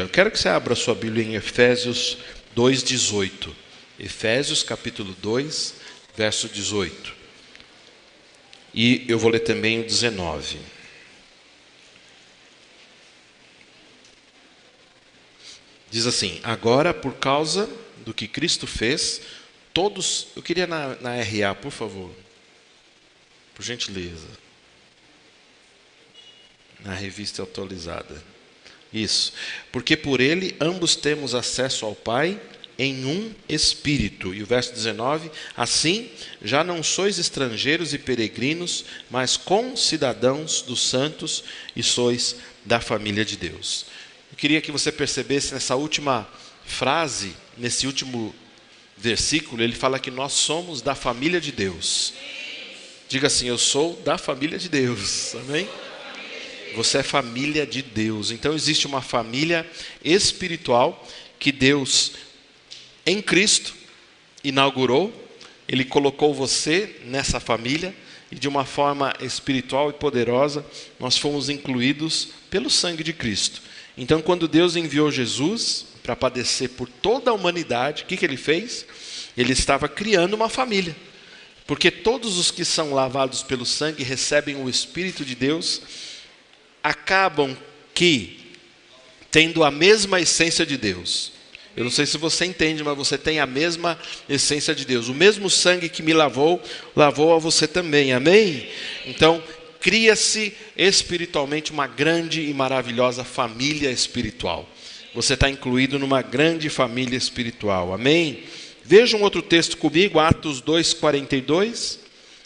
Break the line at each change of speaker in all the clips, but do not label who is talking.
Eu quero que você abra sua Bíblia em Efésios 2:18. Efésios capítulo 2, verso 18. E eu vou ler também o 19. Diz assim: agora, por causa do que Cristo fez, todos... Eu queria na RA, por favor. Por gentileza. Na revista atualizada. Isso. Porque por ele ambos temos acesso ao Pai em um Espírito. E o verso 19: assim, já não sois estrangeiros e peregrinos, mas concidadãos dos santos e sois da família de Deus. Eu queria que você percebesse nessa última frase, nesse último versículo, ele fala que nós somos da família de Deus. Diga assim: eu sou da família de Deus. Amém? Você é família de Deus. Então existe uma família espiritual que Deus, em Cristo, inaugurou. Ele colocou você nessa família e de uma forma espiritual e poderosa nós fomos incluídos pelo sangue de Cristo. Então, quando Deus enviou Jesus para padecer por toda a humanidade, o que ele fez? Ele estava criando uma família. Porque todos os que são lavados pelo sangue recebem o Espírito de Deus, acabam que tendo a mesma essência de Deus. Eu não sei se você entende, mas você tem a mesma essência de Deus. O mesmo sangue que me lavou, lavou a você também. Amém? Então, cria-se espiritualmente uma grande e maravilhosa família espiritual. Você está incluído numa grande família espiritual. Amém? Veja um outro texto comigo, Atos 2:42.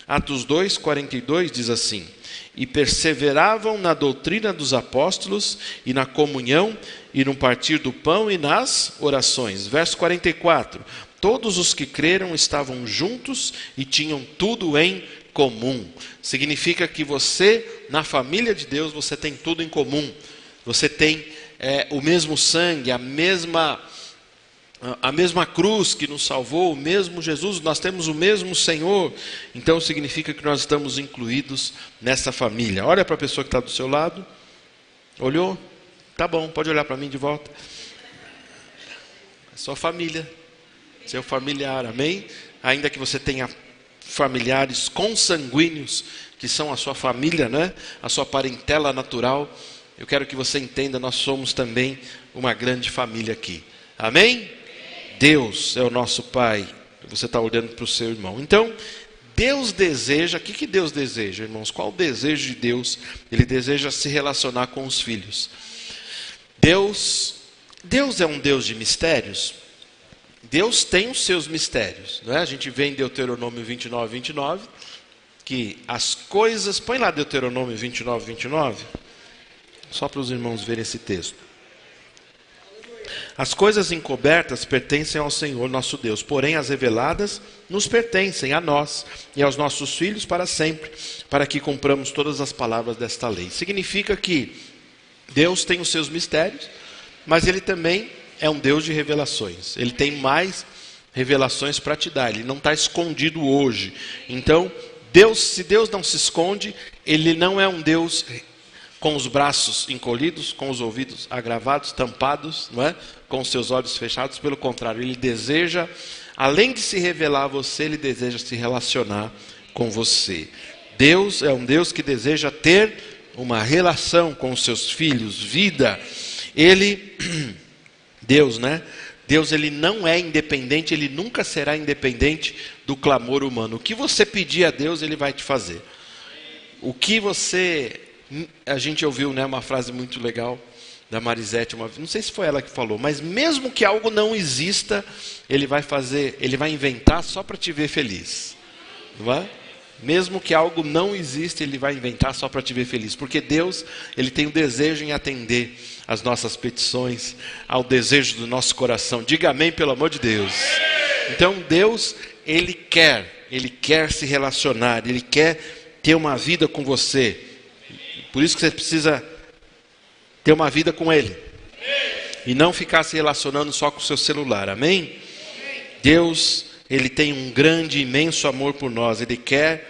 Atos 2:42 diz assim: e perseveravam na doutrina dos apóstolos e na comunhão e no partir do pão e nas orações. Verso 44: todos os que creram estavam juntos e tinham tudo em comum. Significa que você, na família de Deus, você tem tudo em comum. Você tem o mesmo sangue, a mesma cruz que nos salvou, o mesmo Jesus, nós temos o mesmo Senhor. Então significa que nós estamos incluídos nessa família. Olha para a pessoa que está do seu lado. Olhou? Tá bom, pode olhar para mim de volta. É sua família, seu familiar, amém? Ainda que você tenha familiares consanguíneos, que são a sua família, né? A sua parentela natural, eu quero que você entenda, nós somos também uma grande família aqui. Amém? Deus é o nosso Pai. Você está olhando para o seu irmão. Então, Deus deseja... O que Deus deseja, irmãos? Qual o desejo de Deus? Ele deseja se relacionar com os filhos. Deus é um Deus de mistérios. Deus tem os seus mistérios, não é? A gente vê em Deuteronômio 29:29, que as coisas... Põe lá Deuteronômio 29:29, só para os irmãos verem esse texto. As coisas encobertas pertencem ao Senhor nosso Deus, porém as reveladas nos pertencem a nós e aos nossos filhos para sempre, para que cumpramos todas as palavras desta lei. Significa que Deus tem os seus mistérios, mas Ele também é um Deus de revelações. Ele tem mais revelações para te dar, Ele não está escondido hoje. Então, se Deus não se esconde, Ele não é um Deus com os braços encolhidos, com os ouvidos agravados, tampados, não é? Com os seus olhos fechados. Pelo contrário, Ele deseja, além de se revelar a você, Ele deseja se relacionar com você. Deus é um Deus que deseja ter uma relação com os seus filhos, vida. Deus, né? Deus, Ele não é independente, Ele nunca será independente do clamor humano. O que você pedir a Deus, Ele vai te fazer. A gente ouviu, né, uma frase muito legal da Marisete, não sei se foi ela que falou, mas mesmo que algo não exista, Ele vai inventar só para te ver feliz. Não é? Mesmo que algo não exista, Ele vai inventar só para te ver feliz. Porque Deus, Ele tem o desejo em atender as nossas petições, ao desejo do nosso coração. Diga amém, pelo amor de Deus. Então Deus, Ele quer se relacionar, Ele quer ter uma vida com você. Por isso que você precisa ter uma vida com Ele. E não ficar se relacionando só com o seu celular. Amém? Deus, Ele tem um grande, imenso amor por nós. Ele quer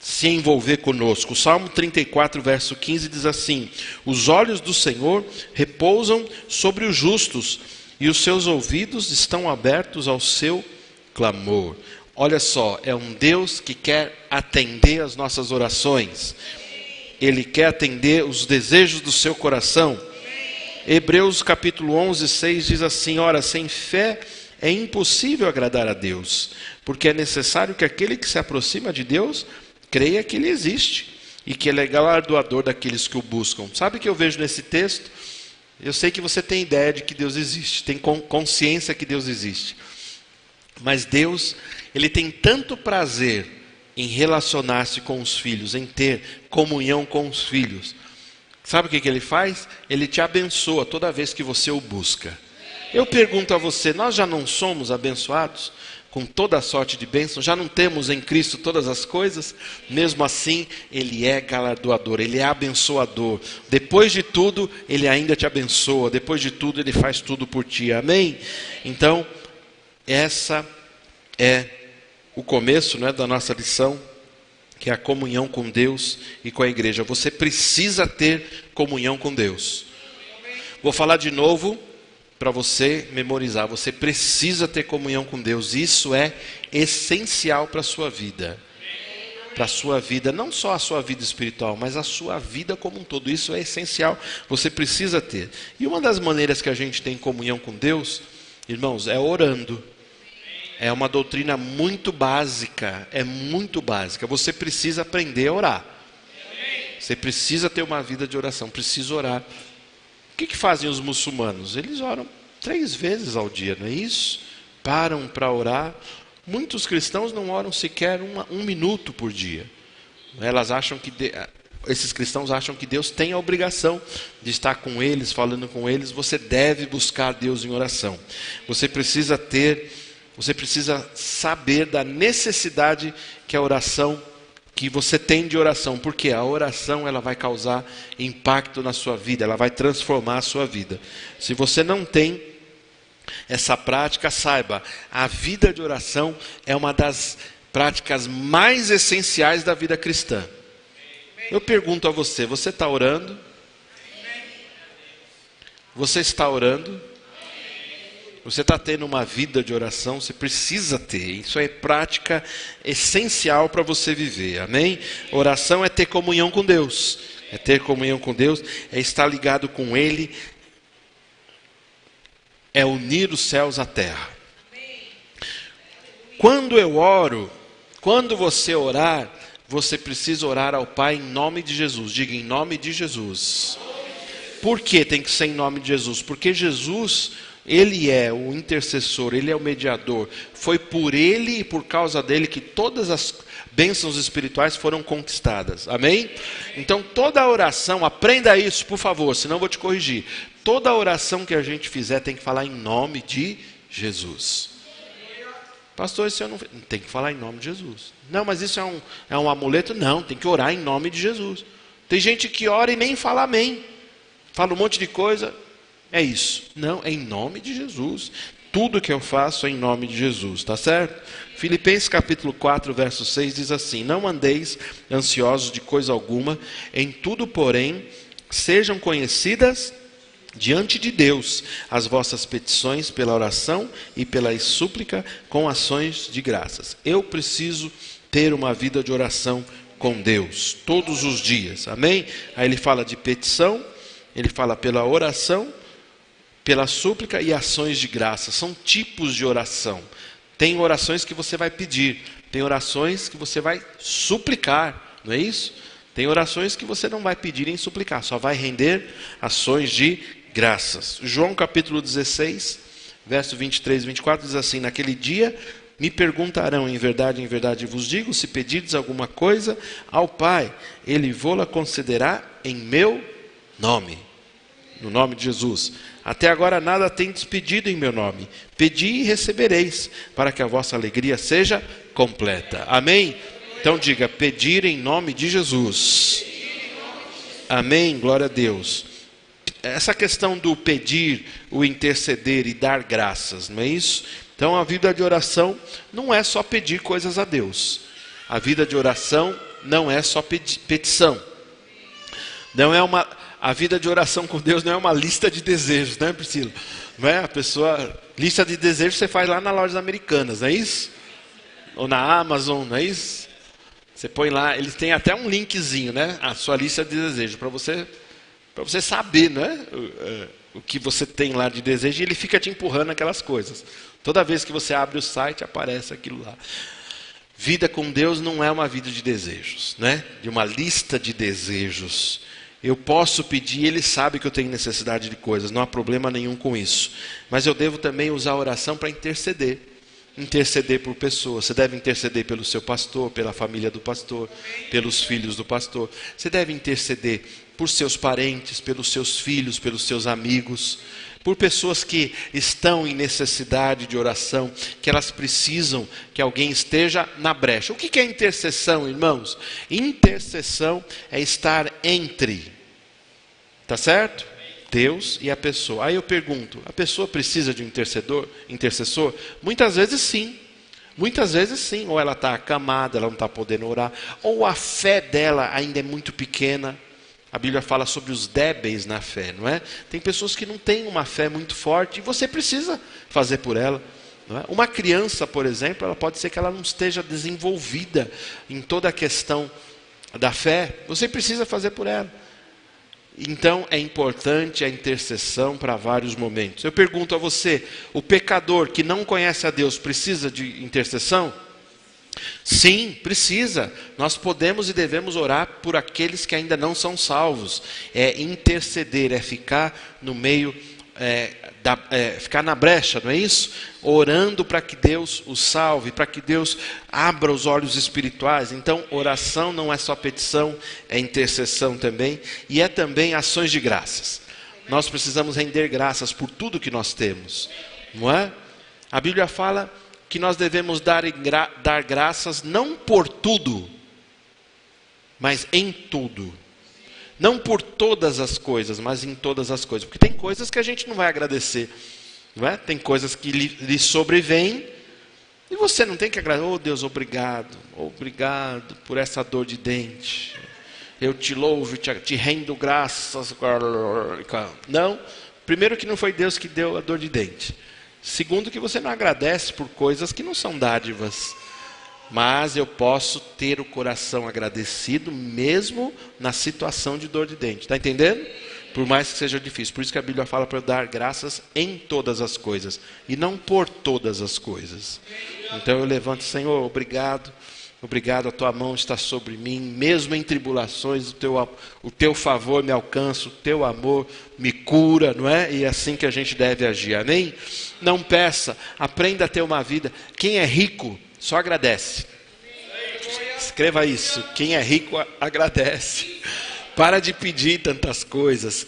se envolver conosco. O Salmo 34, verso 15 diz assim: os olhos do Senhor repousam sobre os justos, e os seus ouvidos estão abertos ao seu clamor. Olha só, é um Deus que quer atender as nossas orações. Ele quer atender os desejos do seu coração. Hebreus capítulo 11, 6 diz assim: ora, sem fé é impossível agradar a Deus, porque é necessário que aquele que se aproxima de Deus creia que Ele existe e que Ele é galardoador daqueles que o buscam. Sabe o que eu vejo nesse texto? Eu sei que você tem ideia de que Deus existe, tem consciência que Deus existe. Mas Deus, Ele tem tanto prazer em relacionar-se com os filhos, em ter comunhão com os filhos. Sabe o que Ele faz? Ele te abençoa toda vez que você o busca. Eu pergunto a você, nós já não somos abençoados com toda a sorte de bênçãos? Já não temos em Cristo todas as coisas? Mesmo assim, Ele é galardoador, Ele é abençoador. Depois de tudo, Ele ainda te abençoa. Depois de tudo, Ele faz tudo por ti. Amém? Então, essa é o começo, né, da nossa lição, que é a comunhão com Deus e com a igreja. Você precisa ter comunhão com Deus. Vou falar de novo para você memorizar. Você precisa ter comunhão com Deus. Isso é essencial para a sua vida. Para a sua vida, não só a sua vida espiritual, mas a sua vida como um todo. Isso é essencial. Você precisa ter. E uma das maneiras que a gente tem comunhão com Deus, irmãos, é orando. É uma doutrina muito básica. É muito básica. Você precisa aprender a orar. Você precisa ter uma vida de oração. Precisa orar. O que fazem os muçulmanos? Eles oram 3 vezes ao dia, não é isso? Param para orar. Muitos cristãos não oram sequer um minuto por dia. Elas acham que esses cristãos acham que Deus tem a obrigação de estar com eles, falando com eles. Você deve buscar Deus em oração. Você precisa saber da necessidade que a oração, que você tem de oração, porque a oração ela vai causar impacto na sua vida, ela vai transformar a sua vida. Se você não tem essa prática, saiba, a vida de oração é uma das práticas mais essenciais da vida cristã. Eu pergunto a você, você está orando? Você está orando? Você está tendo uma vida de oração? Você precisa ter. Isso é prática essencial para você viver. Amém? Oração é ter comunhão com Deus. É ter comunhão com Deus. É estar ligado com Ele. É unir os céus à terra. Quando eu oro, quando você orar, você precisa orar ao Pai em nome de Jesus. Diga em nome de Jesus. Por que tem que ser em nome de Jesus? Porque Jesus, Ele é o intercessor, Ele é o mediador. Foi por Ele e por causa dEle que todas as bênçãos espirituais foram conquistadas. Amém? Então toda oração, aprenda isso por favor, senão eu vou te corrigir. Toda oração que a gente fizer tem que falar em nome de Jesus. Pastor, isso eu não tem que falar em nome de Jesus. Não, mas isso é um amuleto? Não, tem que orar em nome de Jesus. Tem gente que ora e nem fala amém. Fala um monte de coisa. É isso. Não, é em nome de Jesus. Tudo que eu faço é em nome de Jesus, tá certo? Filipenses capítulo 4, verso 6 diz assim: não andeis ansiosos de coisa alguma, em tudo, porém, sejam conhecidas diante de Deus as vossas petições pela oração e pela súplica com ações de graças. Eu preciso ter uma vida de oração com Deus todos os dias, amém? Aí ele fala de petição, ele fala pela oração, pela súplica e ações de graça. São tipos de oração. Tem orações que você vai pedir, tem orações que você vai suplicar, não é isso? Tem orações que você não vai pedir nem suplicar, só vai render ações de graças. João capítulo 16, verso 23 e 24 diz assim: naquele dia me perguntarão, em verdade vos digo, se pedirdes alguma coisa ao Pai, Ele vô-la concederá em meu nome. No nome de Jesus. Até agora nada tendes pedido em meu nome. Pedi e recebereis, para que a vossa alegria seja completa. Amém? Então diga, pedir em nome de Jesus. Amém? Glória a Deus. Essa questão do pedir, o interceder e dar graças, não é isso? Então a vida de oração não é só pedir coisas a Deus. A vida de oração não é só petição. Não é a vida de oração com Deus não é uma lista de desejos, né, Priscila? Não é? A pessoa, lista de desejos você faz lá nas lojas americanas, não é isso? Ou na Amazon, não é isso? Você põe lá, eles têm até um linkzinho, né? A sua lista de desejos, para você saber, não é? O que você tem lá de desejo, e ele fica te empurrando aquelas coisas. Toda vez que você abre o site, aparece aquilo lá. Vida com Deus não é uma vida de desejos, né? De uma lista de desejos. Eu posso pedir, Ele sabe que eu tenho necessidade de coisas, não há problema nenhum com isso. Mas eu devo também usar a oração para interceder. Interceder por pessoas. Você deve interceder pelo seu pastor, pela família do pastor, pelos filhos do pastor. Você deve interceder por seus parentes, pelos seus filhos, pelos seus amigos, por pessoas que estão em necessidade de oração, que elas precisam que alguém esteja na brecha. O que é intercessão, irmãos? Intercessão é estar entre, tá certo? Deus e a pessoa. Aí eu pergunto, a pessoa precisa de um intercessor? Muitas vezes sim. Muitas vezes sim. Ou ela está acamada, ela não está podendo orar. Ou a fé dela ainda é muito pequena. A Bíblia fala sobre os débeis na fé, não é? Tem pessoas que não têm uma fé muito forte e você precisa fazer por ela. Não é? Uma criança, por exemplo, ela pode ser que ela não esteja desenvolvida em toda a questão da fé. Você precisa fazer por ela. Então é importante a intercessão para vários momentos. Eu pergunto a você, o pecador que não conhece a Deus precisa de intercessão? Sim, precisa. Nós podemos e devemos orar por aqueles que ainda não são salvos. É interceder, é ficar no meio, ficar na brecha, não é isso? Orando para que Deus o salve, para que Deus abra os olhos espirituais. Então, oração não é só petição, é intercessão também. E é também ações de graças. Nós precisamos render graças por tudo que nós temos, não é? A Bíblia fala que nós devemos dar graças não por tudo, mas em tudo. Não por todas as coisas, mas em todas as coisas. Porque tem coisas que a gente não vai agradecer. Não é? Tem coisas que lhe sobrevêm e você não tem que agradecer. Oh Deus, obrigado. Obrigado por essa dor de dente. Eu te louvo, te rendo graças. Não. Primeiro que não foi Deus que deu a dor de dente. Segundo que você não agradece por coisas que não são dádivas. Mas eu posso ter o coração agradecido mesmo na situação de dor de dente. Está entendendo? Por mais que seja difícil. Por isso que a Bíblia fala para eu dar graças em todas as coisas. E não por todas as coisas. Então eu levanto, Senhor, obrigado. Obrigado, a tua mão está sobre mim. Mesmo em tribulações, o teu favor me alcança, o teu amor me cura, não é? E é assim que a gente deve agir, amém? Não peça, aprenda a ter uma vida. Quem é rico, só agradece. Escreva isso. Quem é rico, agradece. Para de pedir tantas coisas.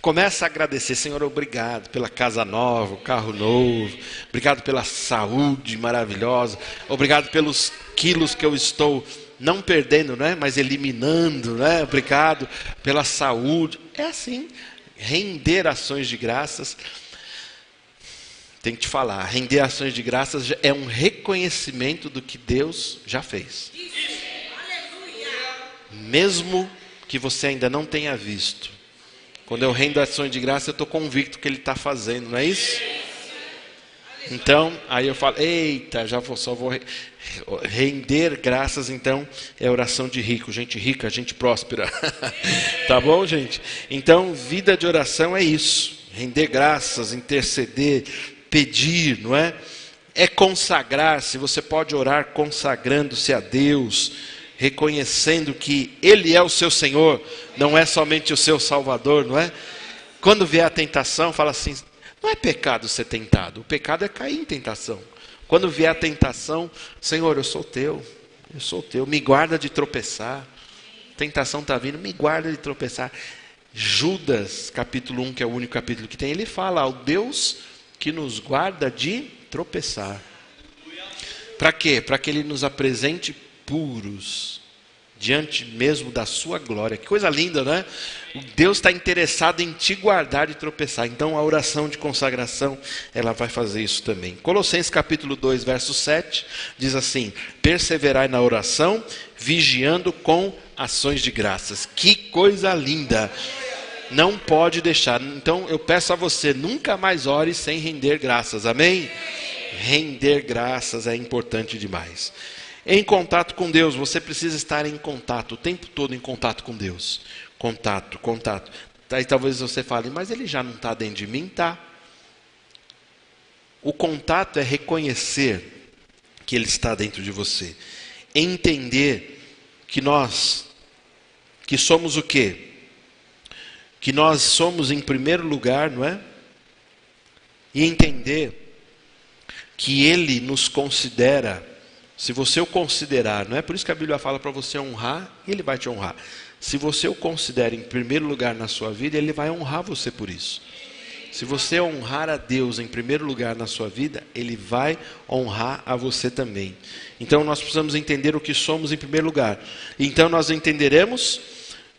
Começa a agradecer. Senhor, obrigado pela casa nova, o carro novo. Obrigado pela saúde maravilhosa. Obrigado pelos quilos que eu estou não perdendo, né? Mas eliminando, né? Obrigado pela saúde. É assim. Render ações de graças. Tem que te falar, render ações de graças é um reconhecimento do que Deus já fez. Mesmo que você ainda não tenha visto. Quando eu rendo ações de graça, eu estou convicto que Ele está fazendo, não é isso? Então, aí eu falo, eita, só vou render graças, então, é oração de rico, gente rica, gente próspera. Tá bom, gente? Então, vida de oração é isso, render graças, interceder, pedir, não é? É consagrar-se, você pode orar consagrando-se a Deus, reconhecendo que Ele é o seu Senhor, não é somente o seu Salvador, não é? Quando vier a tentação, fala assim, não é pecado ser tentado, o pecado é cair em tentação. Quando vier a tentação, Senhor, eu sou teu, me guarda de tropeçar. A tentação está vindo, me guarda de tropeçar. Judas, capítulo 1, que é o único capítulo que tem, ele fala ao Deus que nos guarda de tropeçar. Para quê? Para que Ele nos apresente puros diante mesmo da sua glória. Que coisa linda, né? Deus está interessado em te guardar de tropeçar. Então a oração de consagração, ela vai fazer isso também. Colossenses capítulo 2, verso 7, diz assim: perseverai na oração, vigiando com ações de graças. Que coisa linda! Não pode deixar. Então eu peço a você, nunca mais ore sem render graças. Amém? Render graças é importante demais. Em contato com Deus, você precisa estar em contato, o tempo todo em contato com Deus. Contato. Aí talvez você fale, mas ele já não está dentro de mim? Tá. O contato é reconhecer que ele está dentro de você. Entender que somos o quê? Que nós somos em primeiro lugar, não é? E entender que ele nos considera. Se você o considerar, não é por isso que a Bíblia fala para você honrar, e ele vai te honrar. Se você o considera em primeiro lugar na sua vida, ele vai honrar você por isso. Se você honrar a Deus em primeiro lugar na sua vida, ele vai honrar a você também. Então nós precisamos entender o que somos em primeiro lugar. Então nós entenderemos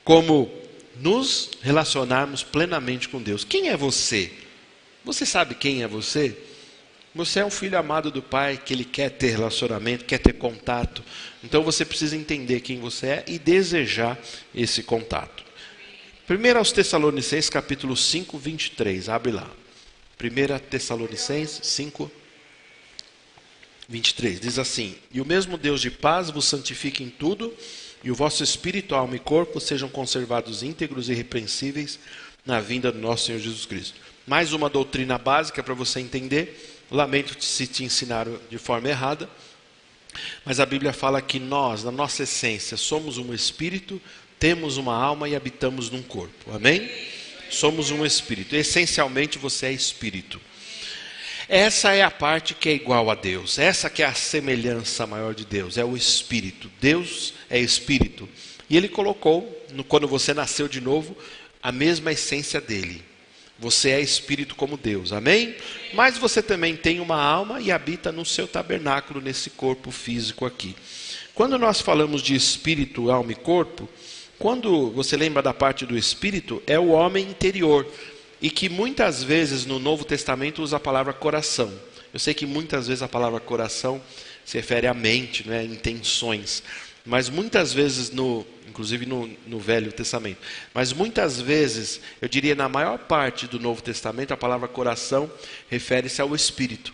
como nos relacionarmos plenamente com Deus. Quem é você? Você sabe quem é você? Você é um filho amado do Pai, que Ele quer ter relacionamento, quer ter contato. Então você precisa entender quem você é e desejar esse contato. 1 aos Tessalonicenses, capítulo 5, 23. Abre lá. 1 Tessalonicenses 5, 23. Diz assim: e o mesmo Deus de paz vos santifique em tudo, e o vosso espírito, alma e corpo sejam conservados íntegros e irrepreensíveis na vinda do nosso Senhor Jesus Cristo. Mais uma doutrina básica para você entender. Lamento se te ensinaram de forma errada, mas a Bíblia fala que nós, na nossa essência, somos um espírito, temos uma alma e habitamos num corpo. Amém? Somos um espírito. Essencialmente você é espírito. Essa é a parte que é igual a Deus. Essa que é a semelhança maior de Deus. É o espírito. Deus é espírito. E Ele colocou, quando você nasceu de novo, a mesma essência dele. Você é espírito como Deus, amém? Mas você também tem uma alma e habita no seu tabernáculo, nesse corpo físico aqui. Quando nós falamos de espírito, alma e corpo, quando você lembra da parte do espírito, é o homem interior. E que muitas vezes no Novo Testamento usa a palavra coração. Eu sei que muitas vezes a palavra coração se refere à mente, né, intenções. Mas muitas vezes, inclusive no Velho Testamento, mas muitas vezes, eu diria na maior parte do Novo Testamento, a palavra coração refere-se ao Espírito.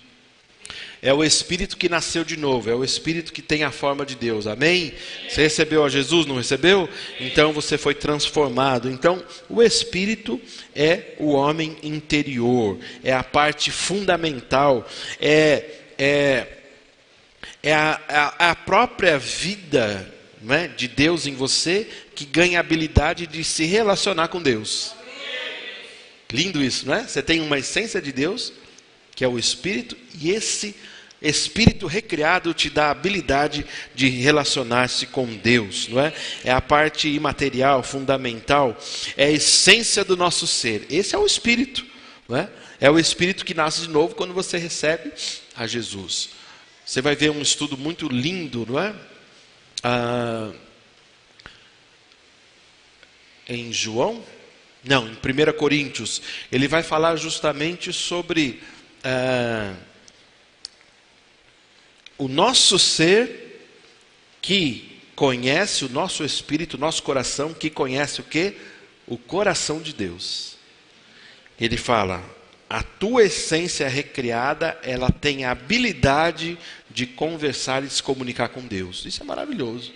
É o Espírito que nasceu de novo, é o Espírito que tem a forma de Deus, amém? Você recebeu a Jesus, não recebeu? Então você foi transformado. Então o Espírito é o homem interior, é a parte fundamental, é a própria vida, né, de Deus em você, que ganha a habilidade de se relacionar com Deus. Lindo isso, não é? Você tem uma essência de Deus, que é o Espírito, e esse Espírito recriado te dá a habilidade de relacionar-se com Deus, não é? É a parte imaterial, fundamental, é a essência do nosso ser. Esse é o Espírito, não é? É o Espírito que nasce de novo quando você recebe a Jesus. Você vai ver um estudo muito lindo, não é? Em João? Não, em 1 Coríntios. Ele vai falar justamente sobre o nosso ser que conhece, o nosso espírito, o nosso coração, que conhece o quê? O coração de Deus. Ele fala: a tua essência recriada, ela tem a habilidade de conversar e se comunicar com Deus. Isso é maravilhoso.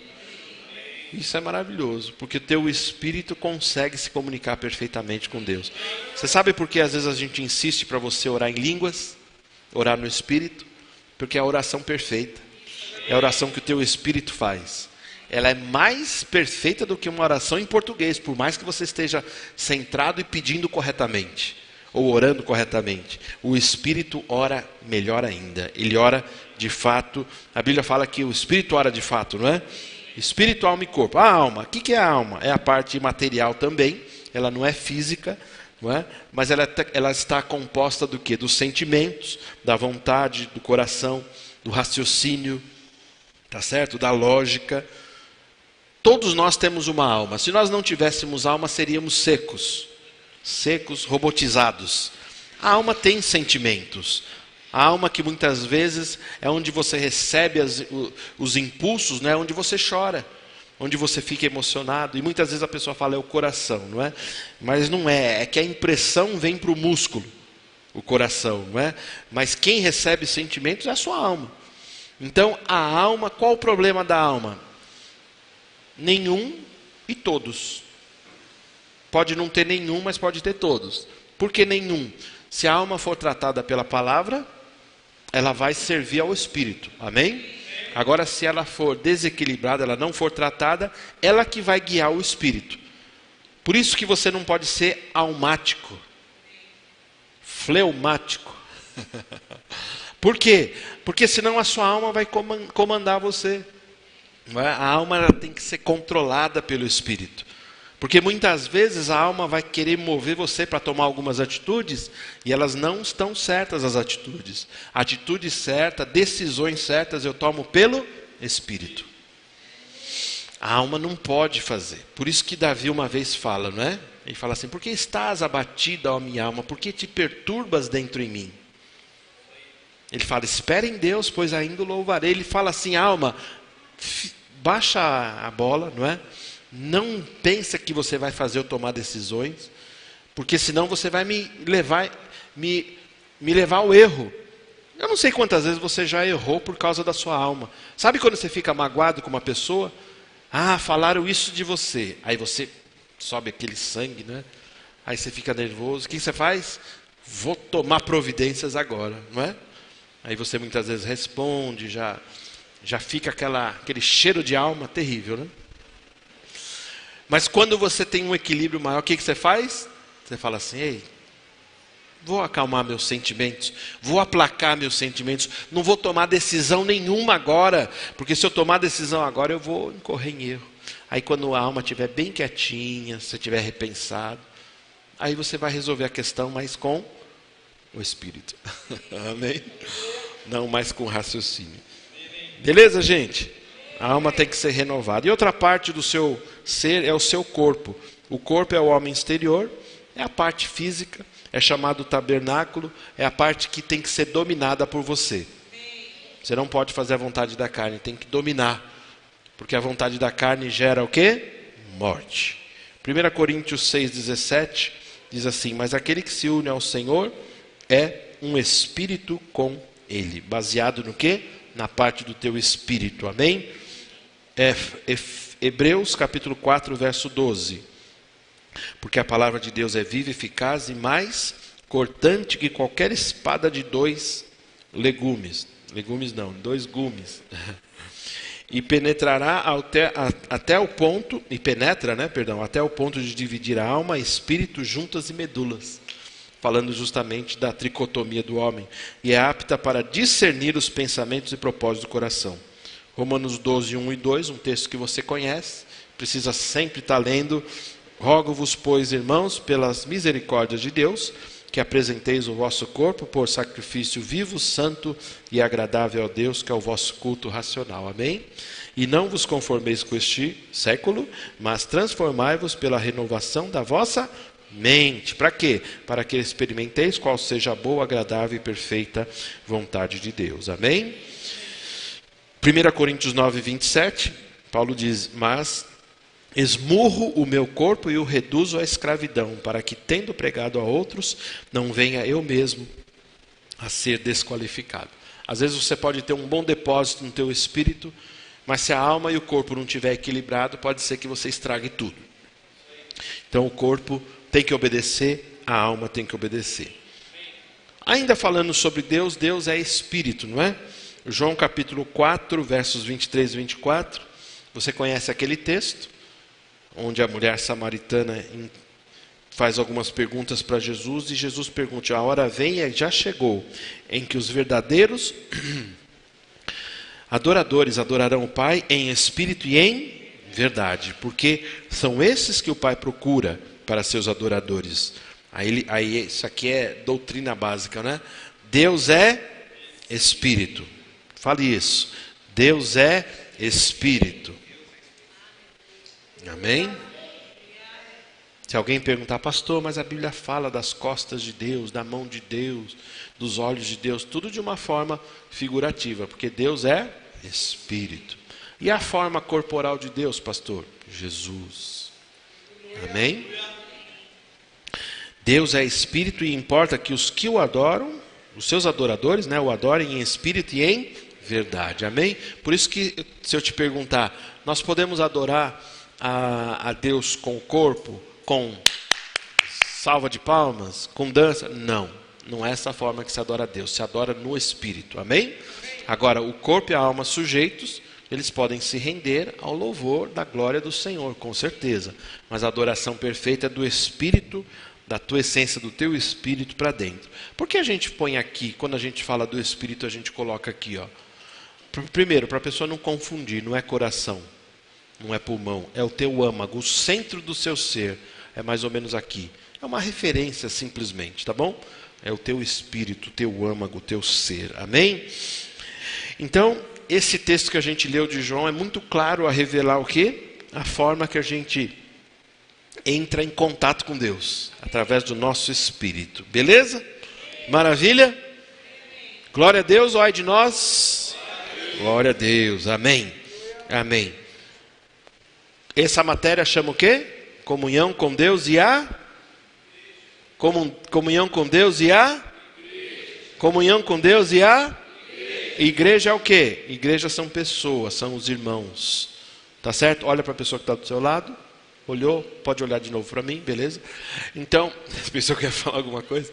Isso é maravilhoso, porque o teu espírito consegue se comunicar perfeitamente com Deus. Você sabe por que às vezes a gente insiste para você orar em línguas? Orar no espírito? Porque é a oração perfeita. É a oração que o teu espírito faz. Ela é mais perfeita do que uma oração em português, por mais que você esteja centrado e pedindo corretamente, ou orando corretamente. O Espírito ora melhor ainda. Ele ora de fato. A Bíblia fala que o Espírito ora de fato, não é? Espírito, alma e corpo. A alma, o que é a alma? É a parte material também. Ela não é física, não é? Mas ela está composta do quê? Dos sentimentos, da vontade, do coração, do raciocínio, tá certo? Da lógica. Todos nós temos uma alma. Se nós não tivéssemos alma, seríamos secos, robotizados. A alma tem sentimentos. A alma que muitas vezes é onde você recebe os impulsos, né? Onde você chora, onde você fica emocionado. E muitas vezes a pessoa fala é o coração, não é? Mas não é, é que a impressão vem para o músculo, o coração, não é? Mas quem recebe sentimentos é a sua alma. Então a alma, qual o problema da alma? Nenhum e todos. Pode não ter nenhum, mas pode ter todos. Por que nenhum? Se a alma for tratada pela palavra, ela vai servir ao espírito. Amém? Agora, se ela for desequilibrada, ela não for tratada, ela que vai guiar o espírito. Por isso que você não pode ser almático, fleumático. Por quê? Porque senão a sua alma vai comandar você. A alma ela tem que ser controlada pelo espírito. Porque muitas vezes a alma vai querer mover você para tomar algumas atitudes e elas não estão certas as atitudes. Atitude certa, decisões certas eu tomo pelo Espírito. A alma não pode fazer. Por isso que Davi uma vez fala, não é? Ele fala assim, por que estás abatida, ó minha alma? Por que te perturbas dentro em mim? Ele fala, espera em Deus, pois ainda o louvarei. Ele fala assim, alma, baixa a bola, não é? Não pensa que você vai fazer eu tomar decisões, porque senão você vai me levar ao erro. Eu não sei quantas vezes você já errou por causa da sua alma. Sabe quando você fica magoado com uma pessoa? Ah, falaram isso de você. Aí você sobe aquele sangue, né? Aí você fica nervoso. O que você faz? Vou tomar providências agora, não é? Aí você muitas vezes responde, já fica aquele cheiro de alma terrível, né? Mas quando você tem um equilíbrio maior, o que você faz? Você fala assim, ei, vou acalmar meus sentimentos, vou aplacar meus sentimentos, não vou tomar decisão nenhuma agora, porque se eu tomar decisão agora eu vou incorrer em erro. Aí quando a alma estiver bem quietinha, se tiver repensado, aí você vai resolver a questão mais com o Espírito. Amém? Não mais com raciocínio. Beleza, gente? A alma tem que ser renovada. E outra parte do seu ser é o seu corpo. O corpo é o homem exterior, é a parte física, é chamado tabernáculo, é a parte que tem que ser dominada por você. Você não pode fazer a vontade da carne, tem que dominar. Porque a vontade da carne gera o quê? Morte. 1 Coríntios 6,17 diz assim, mas aquele que se une ao Senhor é um espírito com Ele. Baseado no quê? Na parte do teu espírito. Amém? Hebreus capítulo 4, verso 12. Porque a palavra de Deus é viva, eficaz e mais cortante que qualquer espada de dois gumes. E penetrará até o ponto, até o ponto de dividir a alma, espírito, juntas e medulas. Falando justamente da tricotomia do homem. E é apta para discernir os pensamentos e propósitos do coração. Romanos 12, 1 e 2, um texto que você conhece, precisa sempre estar lendo. Rogo-vos, pois, irmãos, pelas misericórdias de Deus, que apresenteis o vosso corpo por sacrifício vivo, santo e agradável a Deus, que é o vosso culto racional. Amém? E não vos conformeis com este século, mas transformai-vos pela renovação da vossa mente. Para quê? Para que experimenteis qual seja a boa, agradável e perfeita vontade de Deus. Amém? 1 Coríntios 9, 27, Paulo diz, mas esmurro o meu corpo e o reduzo à escravidão, para que, tendo pregado a outros, não venha eu mesmo a ser desqualificado. Às vezes você pode ter um bom depósito no teu espírito, mas se a alma e o corpo não estiver equilibrado, pode ser que você estrague tudo. Então o corpo tem que obedecer, a alma tem que obedecer. Ainda falando sobre Deus, Deus é espírito, não é? João capítulo 4, versos 23 e 24. Você conhece aquele texto? Onde a mulher samaritana faz algumas perguntas para Jesus. E Jesus pergunta, a hora vem e já chegou, em que os verdadeiros adoradores adorarão o Pai em espírito e em verdade. Porque são esses que o Pai procura para seus adoradores. Aí isso aqui é doutrina básica, né? Deus é espírito. Fale isso. Deus é espírito. Amém? Se alguém perguntar, pastor, mas a Bíblia fala das costas de Deus, da mão de Deus, dos olhos de Deus, tudo de uma forma figurativa, porque Deus é Espírito. E a forma corporal de Deus, pastor? Jesus. Amém? Deus é Espírito e importa que os que o adoram, os seus adoradores, né, o adorem em Espírito e em verdade. Amém? Por isso que, se eu te perguntar, nós podemos adorar a Deus com o corpo, com salva de palmas, com dança? Não, não é essa forma que se adora a Deus, se adora no Espírito, amém? Agora, o corpo e a alma sujeitos, eles podem se render ao louvor da glória do Senhor, com certeza, mas a adoração perfeita é do Espírito, da tua essência, do teu Espírito para dentro. Por que a gente põe aqui, quando a gente fala do Espírito, a gente coloca aqui, ó? Primeiro, para a pessoa não confundir, não é coração, não é pulmão, é o teu âmago, o centro do seu ser. É mais ou menos aqui. É uma referência simplesmente, tá bom? É o teu espírito, o teu âmago, o teu ser. Amém? Então, esse texto que a gente leu de João é muito claro a revelar o quê? A forma que a gente entra em contato com Deus, através do nosso espírito. Beleza? Maravilha? Glória a Deus, ó ai de nós. Glória a Deus. Amém. Amém. Essa matéria chama o quê? Comunhão com Deus e a comunhão com Deus e a comunhão com Deus e a igreja é o quê? Igreja são pessoas, são os irmãos. Tá certo? Olha para a pessoa que está do seu lado. Olhou? Pode olhar de novo para mim, beleza? Então, a pessoa quer falar alguma coisa?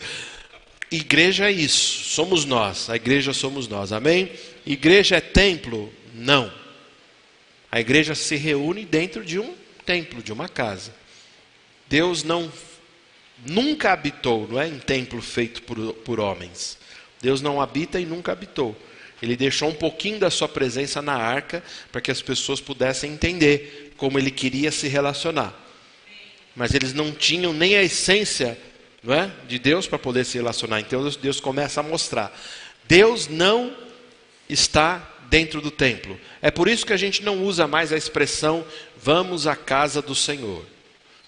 Igreja é isso, somos nós. A igreja somos nós, amém? Igreja é templo? Não. A igreja se reúne dentro de um templo, de uma casa. Deus nunca habitou, não é, em templo feito por homens. Deus não habita e nunca habitou. Ele deixou um pouquinho da sua presença na arca para que as pessoas pudessem entender como ele queria se relacionar. Mas eles não tinham nem a essência, não é, de Deus para poder se relacionar. Então Deus começa a mostrar. Deus não está dentro do templo. É por isso que a gente não usa mais a expressão vamos à casa do Senhor.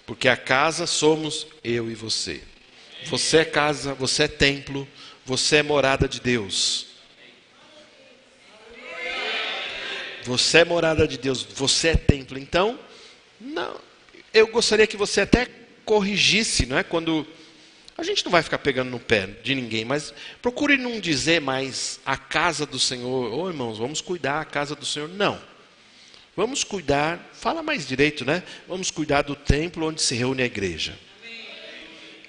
Porque a casa somos eu e você. Você é casa, você é templo, você é morada de Deus. Você é morada de Deus, você é templo. Então, não, eu gostaria que você até corrigisse, não é? Quando a gente não vai ficar pegando no pé de ninguém, mas procure não dizer mais a casa do Senhor. Ô irmãos, vamos cuidar a casa do Senhor. Não. Vamos cuidar, fala mais direito, né? Vamos cuidar do templo onde se reúne a igreja.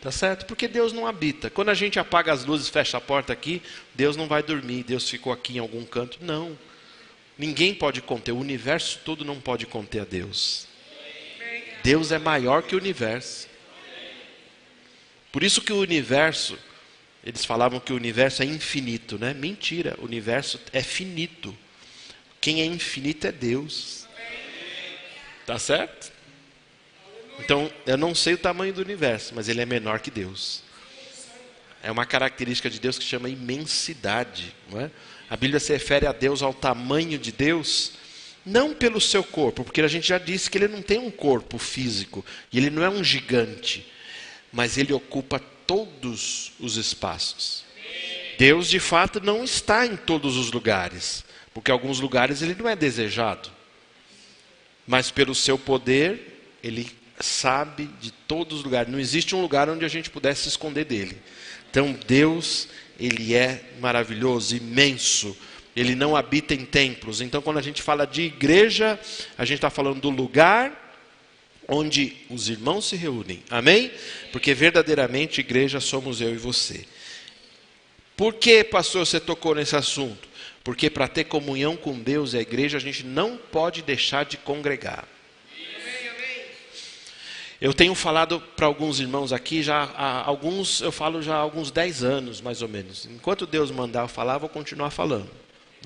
Tá certo? Porque Deus não habita. Quando a gente apaga as luzes, fecha a porta aqui, Deus não vai dormir, Deus ficou aqui em algum canto. Não. Ninguém pode conter, o universo todo não pode conter a Deus. Deus é maior que o universo. Por isso que o universo, eles falavam que o universo é infinito, né? Mentira, o universo é finito. Quem é infinito é Deus. Tá certo? Então, eu não sei o tamanho do universo, mas ele é menor que Deus. É uma característica de Deus que chama imensidade, não é? A Bíblia se refere a Deus, ao tamanho de Deus, não pelo seu corpo, porque a gente já disse que ele não tem um corpo físico, e ele não é um gigante, mas ele ocupa todos os espaços. Deus, de fato, não está em todos os lugares, porque em alguns lugares ele não é desejado. Mas pelo seu poder, ele sabe de todos os lugares. Não existe um lugar onde a gente pudesse se esconder dele. Então Deus, ele é maravilhoso, imenso. Ele não habita em templos. Então quando a gente fala de igreja, a gente está falando do lugar onde os irmãos se reúnem. Amém? Porque verdadeiramente igreja somos eu e você. Por que, pastor, você tocou nesse assunto? Porque para ter comunhão com Deus e a igreja, a gente não pode deixar de congregar. Eu tenho falado para alguns irmãos aqui, eu falo já há alguns 10 anos, mais ou menos. Enquanto Deus mandar eu falar, vou continuar falando.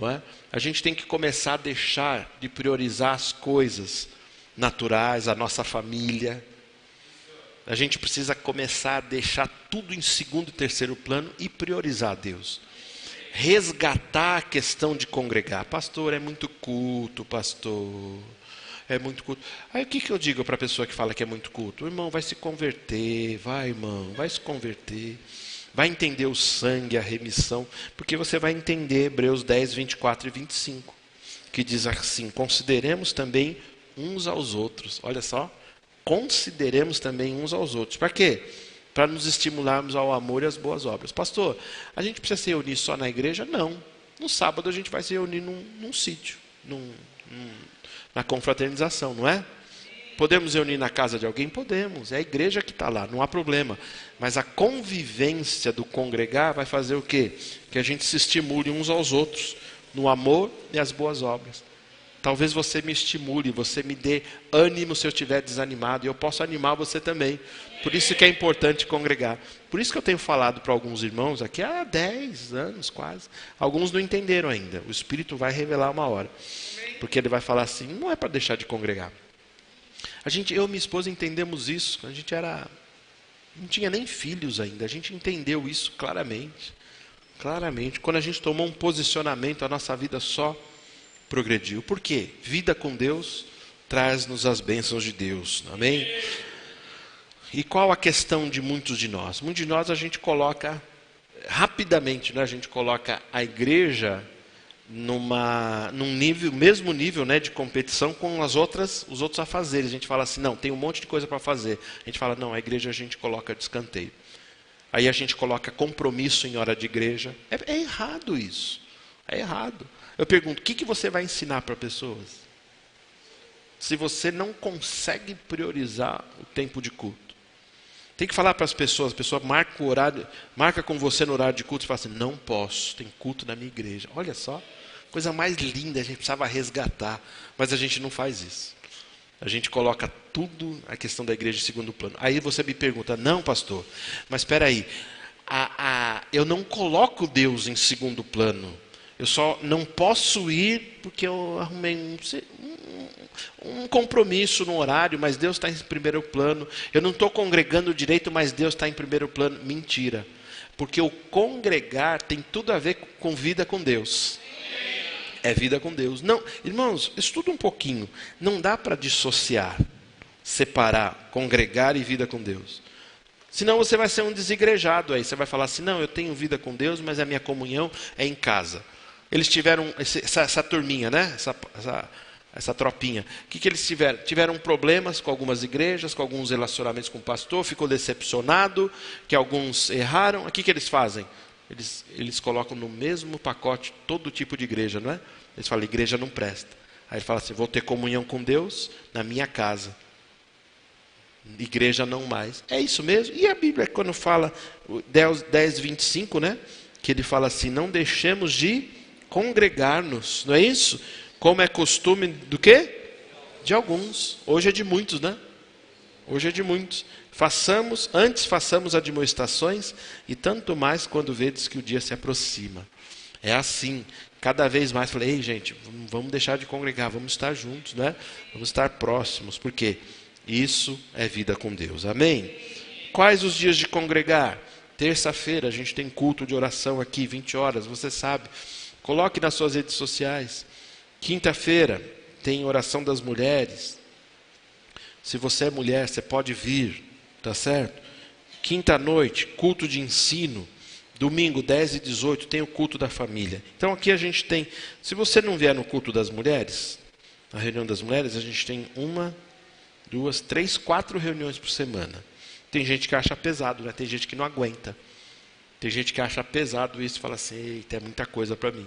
Não é? A gente tem que começar a deixar de priorizar as coisas naturais, a nossa família. A gente precisa começar a deixar tudo em segundo e terceiro plano e priorizar Deus. Resgatar a questão de congregar. Pastor, é muito culto, pastor. É muito culto. Aí o que eu digo para a pessoa que fala que é muito culto? O irmão vai se converter, vai irmão, vai se converter. Vai entender o sangue, a remissão, porque você vai entender Hebreus 10, 24 e 25, que diz assim, consideremos também uns aos outros. Olha só, consideremos também uns aos outros. Para quê? Para nos estimularmos ao amor e às boas obras. Pastor, a gente precisa se reunir só na igreja? Não. No sábado a gente vai se reunir num sítio, na confraternização, não é? Podemos reunir na casa de alguém? Podemos. É a igreja que está lá, não há problema. Mas a convivência do congregar vai fazer o quê? Que a gente se estimule uns aos outros, no amor e as boas obras. Talvez você me estimule, você me dê ânimo se eu estiver desanimado, e eu posso animar você também. Por isso que é importante congregar. Por isso que eu tenho falado para alguns irmãos aqui há 10 anos quase. Alguns não entenderam ainda. O Espírito vai revelar uma hora. Porque ele vai falar assim, não é para deixar de congregar. Eu e minha esposa entendemos isso. A gente não tinha nem filhos ainda. A gente entendeu isso claramente. Claramente. Quando a gente tomou um posicionamento, a nossa vida só progrediu. Por quê? Vida com Deus traz-nos as bênçãos de Deus. Amém? E qual a questão de muitos de nós? Muitos de nós a gente coloca, rapidamente, né, a gente coloca a igreja num mesmo nível, né, de competição com os outros afazeres. A gente fala assim, não, tem um monte de coisa para fazer. A gente fala, não, a igreja a gente coloca de escanteio. Aí a gente coloca compromisso em hora de igreja. É errado isso. É errado. Eu pergunto, o que você vai ensinar para pessoas? Se você não consegue priorizar o tempo de culto. Tem que falar para as pessoas, a pessoa marca o horário, marca com você no horário de culto e fala assim, não posso, tem culto na minha igreja. Olha só, coisa mais linda, a gente precisava resgatar, mas a gente não faz isso. A gente coloca tudo a questão da igreja em segundo plano. Aí você me pergunta, não pastor, mas espera aí, eu não coloco Deus em segundo plano. Eu só não posso ir porque eu arrumei um compromisso no horário, mas Deus está em primeiro plano. Eu não estou congregando direito, mas Deus está em primeiro plano. Mentira. Porque o congregar tem tudo a ver com vida com Deus. É vida com Deus. Não, irmãos, estuda um pouquinho. Não dá para dissociar, separar, congregar e vida com Deus. Senão você vai ser um desigrejado aí. Você vai falar assim, não, eu tenho vida com Deus, mas a minha comunhão é em casa. Eles tiveram essa turminha, né? Essa tropinha. O que eles tiveram? Tiveram problemas com algumas igrejas, com alguns relacionamentos com o pastor, ficou decepcionado, que alguns erraram. O que eles fazem? Eles colocam no mesmo pacote todo tipo de igreja, não é? Eles falam, igreja não presta. Aí ele fala assim, vou ter comunhão com Deus na minha casa. Igreja não mais. É isso mesmo. E a Bíblia, quando fala, 10, 25, né? Que ele fala assim, não deixemos de congregar-nos, não é isso? Como é costume do quê? De alguns. Hoje é de muitos, né? Hoje é de muitos. Antes façamos admoestações, e tanto mais quando vedes que o dia se aproxima. É assim, cada vez mais, falei, ei gente, vamos deixar de congregar, vamos estar juntos, né? Vamos estar próximos, porque isso é vida com Deus, amém? Quais os dias de congregar? Terça-feira a gente tem culto de oração aqui, 20 horas, você sabe. Coloque nas suas redes sociais. Quinta-feira tem oração das mulheres. Se você é mulher, você pode vir, tá certo? Quinta-noite, culto de ensino. Domingo, 10 e 18, tem o culto da família. Então aqui a gente tem, se você não vier no culto das mulheres, na reunião das mulheres, a gente tem 1, 2, 3, 4 reuniões por semana. Tem gente que acha pesado, né? Tem gente que não aguenta. Tem gente que acha pesado isso e fala assim, eita, é muita coisa para mim.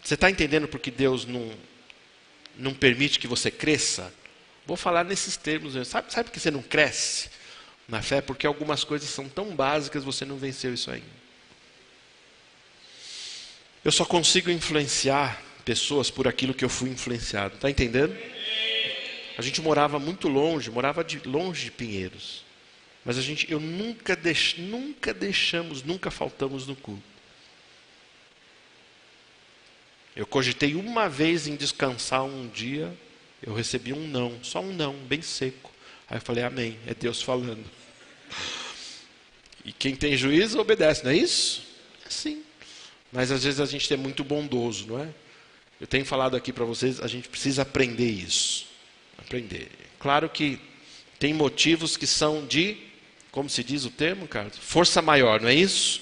Você está entendendo porque Deus não permite que você cresça? Vou falar nesses termos. Sabe por que você não cresce na fé? Porque algumas coisas são tão básicas, você não venceu isso ainda. Eu só consigo influenciar pessoas por aquilo que eu fui influenciado. Está entendendo? A gente morava muito longe, longe de Pinheiros. Mas nunca deixamos, nunca faltamos no culto. Eu cogitei uma vez em descansar um dia, eu recebi um não, só um não, bem seco. Aí eu falei, amém, é Deus falando. E quem tem juízo obedece, não é isso? É assim. Mas às vezes a gente é muito bondoso, não é? Eu tenho falado aqui para vocês, a gente precisa aprender isso. Aprender. Claro que tem motivos que são de, como se diz o termo, Carlos? Força maior, não é isso?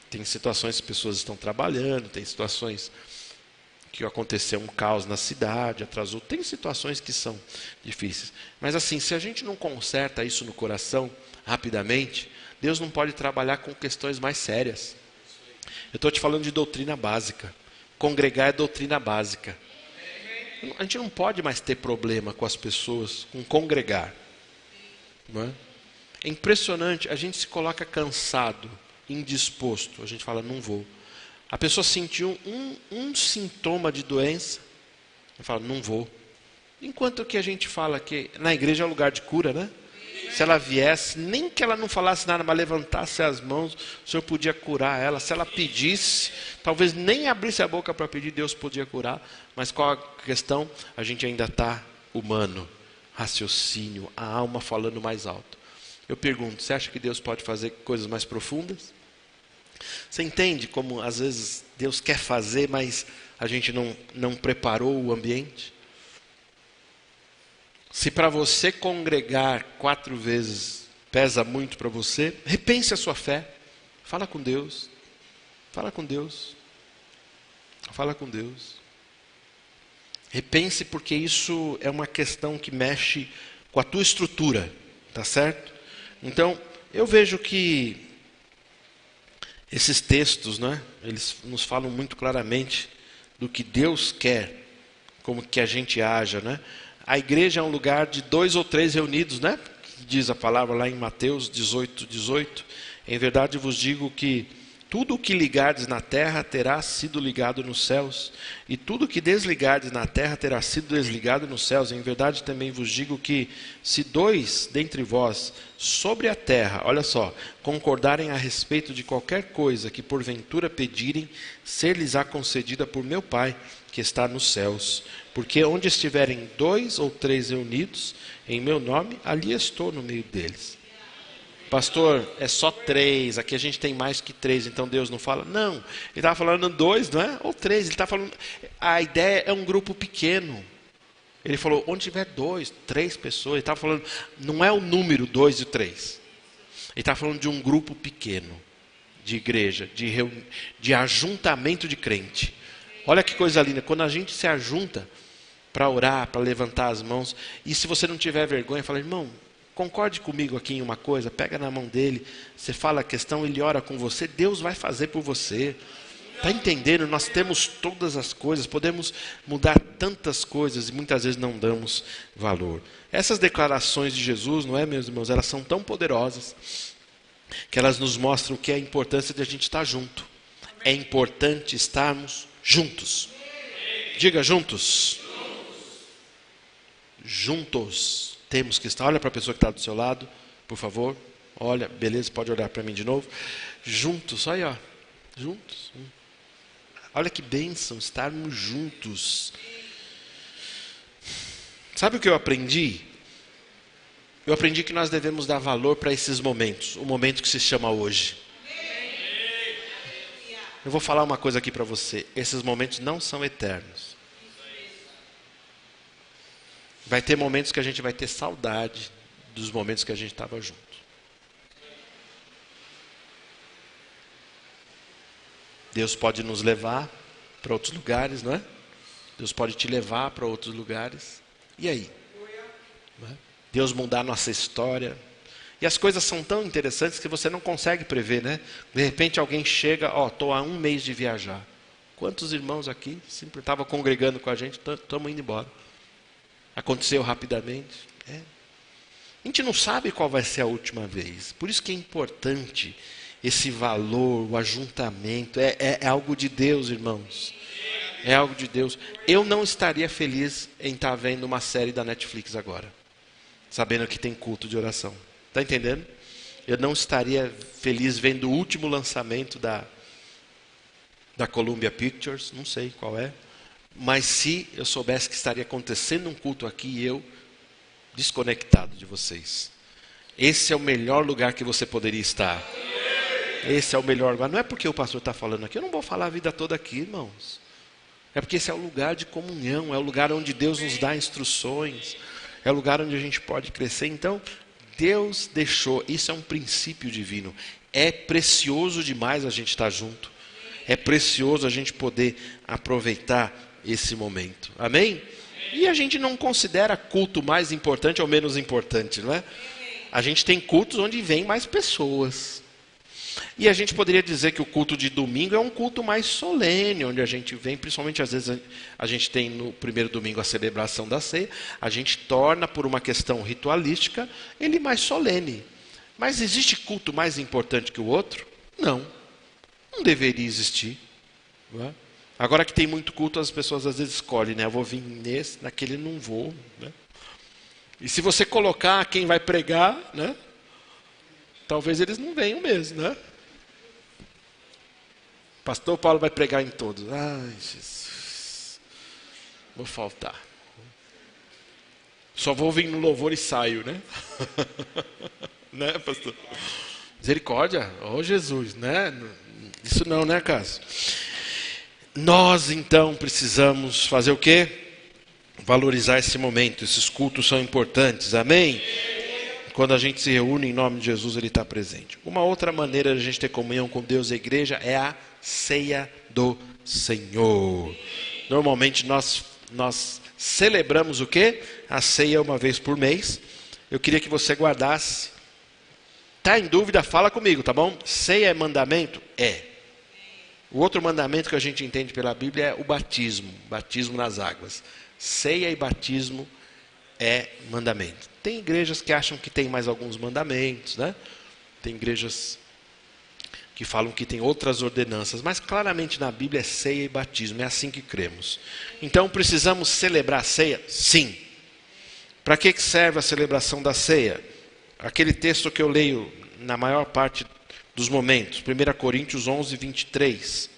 Tem situações que pessoas estão trabalhando, tem situações que aconteceu um caos na cidade, atrasou. Tem situações que são difíceis. Mas assim, se a gente não conserta isso no coração rapidamente, Deus não pode trabalhar com questões mais sérias. Eu estou te falando de doutrina básica. Congregar é doutrina básica. A gente não pode mais ter problema com as pessoas, com congregar. Não é? É impressionante, a gente se coloca cansado, indisposto. A gente fala, não vou. A pessoa sentiu um sintoma de doença, ela fala, não vou. Enquanto que a gente fala que na igreja é lugar de cura, né? Se ela viesse, nem que ela não falasse nada, mas levantasse as mãos, o Senhor podia curar ela. Se ela pedisse, talvez nem abrisse a boca para pedir, Deus podia curar. Mas qual a questão? A gente ainda está humano, raciocínio, a alma falando mais alto. Eu pergunto, você acha que Deus pode fazer coisas mais profundas? Você entende como às vezes Deus quer fazer, mas a gente não preparou o ambiente? Se para você congregar 4 vezes pesa muito para você, repense a sua fé. Fala com Deus. Fala com Deus. Fala com Deus. Repense, porque isso é uma questão que mexe com a tua estrutura. Tá certo? Então, eu vejo que esses textos, né, eles nos falam muito claramente do que Deus quer, como que a gente haja, né? A igreja é um lugar de 2 ou 3 reunidos, né? Diz a palavra lá em Mateus 18:18. Em verdade vos digo que tudo o que ligardes na terra terá sido ligado nos céus, e tudo o que desligardes na terra terá sido desligado nos céus. Em verdade também vos digo que se 2 dentre vós sobre a terra, olha só, concordarem a respeito de qualquer coisa que porventura pedirem, ser-lhes-á concedida por meu Pai que está nos céus. Porque onde estiverem 2 ou 3 reunidos em meu nome, ali estou no meio deles. Pastor, é só 3, aqui a gente tem mais que 3, então Deus não fala? Não, ele estava falando 2, não é? Ou 3, ele está falando, a ideia é um grupo pequeno. Ele falou, onde tiver 2, 3 pessoas, ele estava falando, não é o número 2 e 3. Ele estava falando de um grupo pequeno, de igreja, de ajuntamento de crente. Olha que coisa linda, quando a gente se ajunta para orar, para levantar as mãos, e se você não tiver vergonha, fala, irmão, concorde comigo aqui em uma coisa, pega na mão dele, você fala a questão, ele ora com você, Deus vai fazer por você. Está entendendo? Nós temos todas as coisas, podemos mudar tantas coisas e muitas vezes não damos valor. Essas declarações de Jesus, não é, meus irmãos, elas são tão poderosas que elas nos mostram o que é a importância de a gente estar junto. É importante estarmos juntos. Diga juntos. Juntos. Temos que estar. Olha para a pessoa que está do seu lado, por favor. Olha, beleza, pode olhar para mim de novo. Juntos, olha aí, ó. Juntos. Olha que bênção estarmos juntos. Sabe o que eu aprendi? Eu aprendi que nós devemos dar valor para esses momentos. O momento que se chama hoje. Eu vou falar uma coisa aqui para você. Esses momentos não são eternos. Vai ter momentos que a gente vai ter saudade dos momentos que a gente estava junto. Deus pode nos levar para outros lugares, não é? Deus pode te levar para outros lugares. E aí? Não é? Deus mudar a nossa história. E as coisas são tão interessantes que você não consegue prever, né? De repente alguém chega, estou há 1 mês de viajar. Quantos irmãos aqui sempre estavam congregando com a gente, estamos indo embora. Aconteceu rapidamente. A gente não sabe qual vai ser a última vez. Por isso que é importante esse valor, o ajuntamento. É algo de Deus, irmãos. É algo de Deus. Eu não estaria feliz em estar vendo uma série da Netflix agora, sabendo que tem culto de oração. Está entendendo? Eu não estaria feliz vendo o último lançamento da Columbia Pictures, não sei qual é. Mas se eu soubesse que estaria acontecendo um culto aqui e eu desconectado de vocês. Esse é o melhor lugar que você poderia estar. Esse é o melhor lugar. Não é porque o pastor está falando aqui, eu não vou falar a vida toda aqui, irmãos. É porque esse é o lugar de comunhão, é o lugar onde Deus nos dá instruções, é o lugar onde a gente pode crescer. Então, Deus deixou, isso é um princípio divino. É precioso demais a gente estar junto. É precioso a gente poder aproveitar esse momento. Amém? E a gente não considera culto mais importante ou menos importante, não é? A gente tem cultos onde vem mais pessoas. E a gente poderia dizer que o culto de domingo é um culto mais solene, onde a gente vem, principalmente às vezes a gente tem no primeiro domingo a celebração da ceia, a gente torna, por uma questão ritualística, ele mais solene. Mas existe culto mais importante que o outro? Não. Não deveria existir. Não é? Agora que tem muito culto, as pessoas às vezes escolhem, né? Eu vou vir nesse, naquele não vou. Né? E se você colocar quem vai pregar, né? Talvez eles não venham mesmo, né? Pastor Paulo vai pregar em todos. Ai, Jesus. Vou faltar. Só vou vir no louvor e saio, né? Né, pastor? Misericórdia. Oh, Jesus, né? Isso não, né, Cássio? Nós, então, precisamos fazer o quê? Valorizar esse momento. Esses cultos são importantes. Amém? Quando a gente se reúne em nome de Jesus, Ele está presente. Uma outra maneira de a gente ter comunhão com Deus e a igreja é a ceia do Senhor. Normalmente nós celebramos o quê? A ceia uma vez por mês. Eu queria que você guardasse. Está em dúvida? Fala comigo, tá bom? Ceia é mandamento? É. O outro mandamento que a gente entende pela Bíblia é o batismo. Batismo nas águas. Ceia e batismo é mandamento. Tem igrejas que acham que tem mais alguns mandamentos, né? Tem igrejas que falam que tem outras ordenanças, mas claramente na Bíblia é ceia e batismo, é assim que cremos. Então precisamos celebrar a ceia? Sim. Para que serve a celebração da ceia? Aquele texto que eu leio na maior parte dos momentos, 1 Coríntios 11, 23.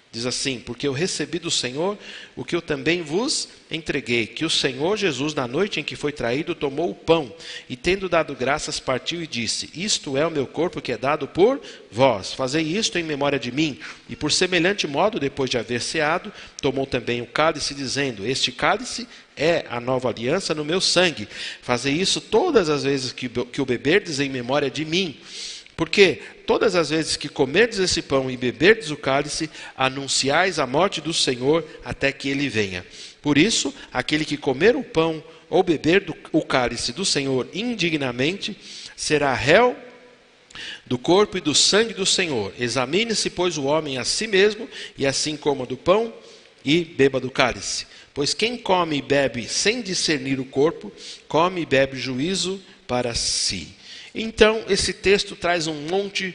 Diz assim: porque eu recebi do Senhor o que eu também vos entreguei, que o Senhor Jesus, na noite em que foi traído, tomou o pão, e tendo dado graças, partiu e disse: isto é o meu corpo que é dado por vós, fazei isto em memória de mim. E por semelhante modo, depois de haver ceado, tomou também o cálice, dizendo: este cálice é a nova aliança no meu sangue, fazei isso todas as vezes que o beberdes em memória de mim. Porque todas as vezes que comerdes esse pão e beberdes o cálice, anunciais a morte do Senhor até que ele venha. Por isso, aquele que comer o pão ou beber o cálice do Senhor indignamente, será réu do corpo e do sangue do Senhor. Examine-se, pois, o homem a si mesmo, e assim coma do pão e beba do cálice. Pois quem come e bebe sem discernir o corpo, come e bebe juízo para si. Então, esse texto traz um monte,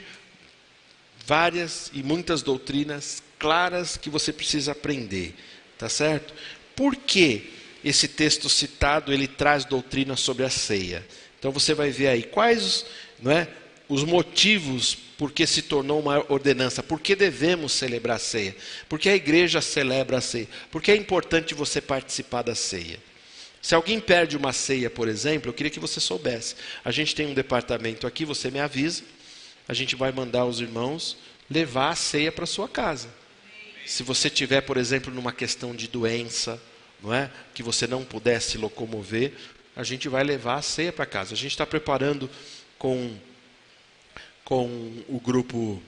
várias e muitas doutrinas claras que você precisa aprender, tá certo? Por que esse texto citado, ele traz doutrina sobre a ceia? Então você vai ver aí quais, não é, os motivos por que se tornou uma ordenança, por que devemos celebrar a ceia, por que a igreja celebra a ceia, por que é importante você participar da ceia. Se alguém perde uma ceia, por exemplo, eu queria que você soubesse. A gente tem um departamento aqui, você me avisa. A gente vai mandar os irmãos levar a ceia para sua casa. Se você tiver, por exemplo, numa questão de doença, não é? Que você não puder se locomover, a gente vai levar a ceia para casa. A gente está preparando com o grupo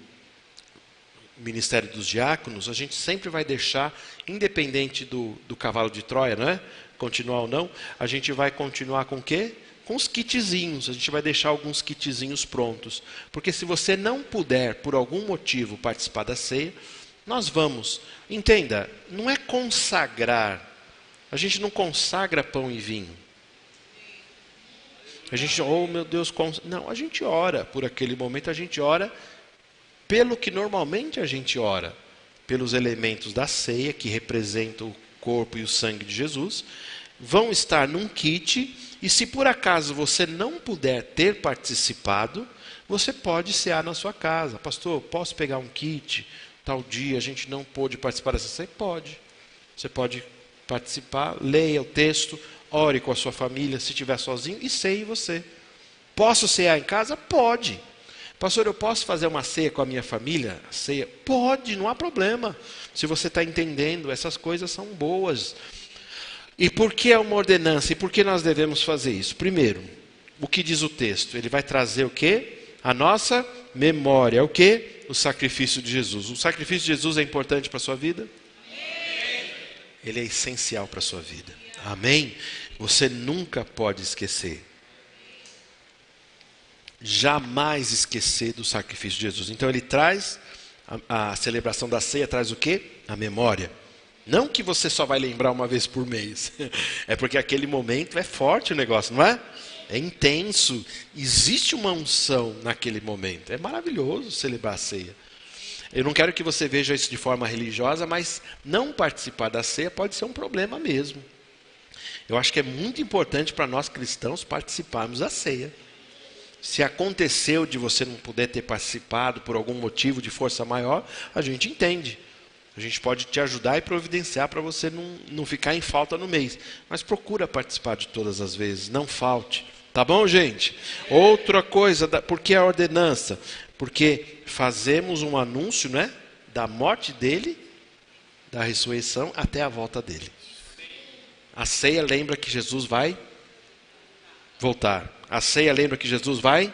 Ministério dos Diáconos, a gente sempre vai deixar, independente do cavalo de Troia, não é? Continuar ou não, a gente vai continuar com o quê? Com os kitzinhos, a gente vai deixar alguns kitzinhos prontos. Porque se você não puder, por algum motivo, participar da ceia, nós vamos. Entenda, não é consagrar. A gente não consagra pão e vinho. A gente, oh meu Deus, não, a gente ora por aquele momento, a gente ora pelo que normalmente a gente ora. Pelos elementos da ceia, que representam o corpo e o sangue de Jesus, vão estar num kit, e se por acaso você não puder ter participado, você pode cear na sua casa. Pastor, posso pegar um kit? Tal dia a gente não pôde participar dessa ceia? Pode. Você pode participar, leia o texto, ore com a sua família, se estiver sozinho, e ceie você. Posso cear em casa? Pode. Pastor, eu posso fazer uma ceia com a minha família? Ceia? Pode, não há problema. Se você está entendendo, essas coisas são boas. E por que é uma ordenança? E por que nós devemos fazer isso? Primeiro, o que diz o texto? Ele vai trazer o quê? A nossa memória. O quê? O sacrifício de Jesus. O sacrifício de Jesus é importante para a sua vida? Ele é essencial para a sua vida. Amém? Você nunca pode esquecer. Jamais esquecer do sacrifício de Jesus. Então ele traz, a celebração da ceia traz o quê? A memória. Não que você só vai lembrar uma vez por mês. É porque aquele momento é forte o negócio, não é? É intenso. Existe uma unção naquele momento. É maravilhoso celebrar a ceia. Eu não quero que você veja isso de forma religiosa, mas não participar da ceia pode ser um problema mesmo. Eu acho que é muito importante para nós cristãos participarmos da ceia. Se aconteceu de você não poder ter participado por algum motivo de força maior, a gente entende. A gente pode te ajudar e providenciar para você não ficar em falta no mês. Mas procura participar de todas as vezes, não falte. Tá bom, gente? Outra coisa, por que a ordenança? Porque fazemos um anúncio, né, da morte dele, da ressurreição, até a volta dele. A ceia lembra que Jesus vai voltar. A ceia lembra que Jesus vai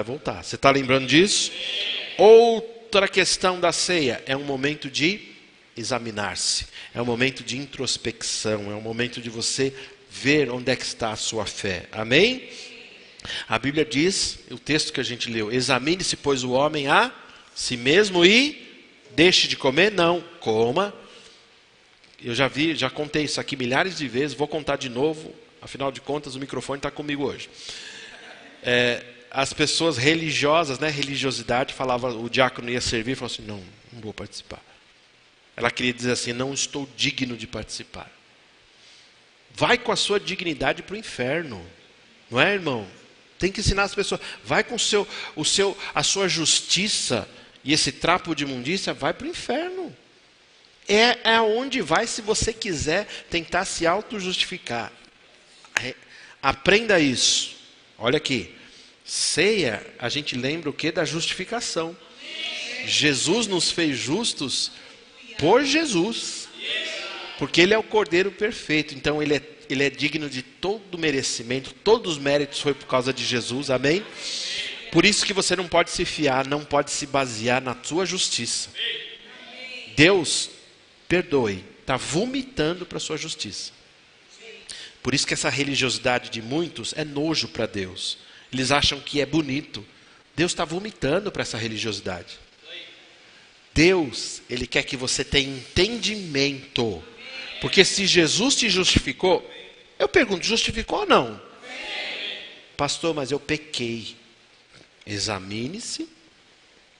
voltar. Você está lembrando disso? Outra questão da ceia é um momento de examinar-se. É um momento de introspecção. É um momento de você ver onde é que está a sua fé. Amém? A Bíblia diz, o texto que a gente leu, examine-se, pois, o homem a si mesmo e deixe de comer? Não, coma. Eu já contei isso aqui milhares de vezes, vou contar de novo. Afinal de contas, o microfone está comigo hoje. As pessoas religiosas, né, religiosidade, o diácono ia servir e falou assim, não vou participar. Ela queria dizer assim, não estou digno de participar. Vai com a sua dignidade para o inferno. Não é, irmão? Tem que ensinar as pessoas. Vai com a sua justiça e esse trapo de imundícia, vai para o inferno. É aonde vai se você quiser tentar se auto-justificar. Aprenda isso. Olha aqui. Ceia, a gente lembra o que? Da justificação. Jesus nos fez justos por Jesus. Porque Ele é o Cordeiro perfeito. Então Ele é digno de todo merecimento. Todos os méritos foi por causa de Jesus. Amém? Por isso que você não pode se fiar, não pode se basear na sua justiça. Deus, perdoe, está vomitando para a sua justiça. Por isso que essa religiosidade de muitos é nojo para Deus. Eles acham que é bonito. Deus está vomitando para essa religiosidade. Deus, Ele quer que você tenha entendimento. Porque se Jesus te justificou, eu pergunto, justificou ou não? Pastor, mas eu pequei. Examine-se,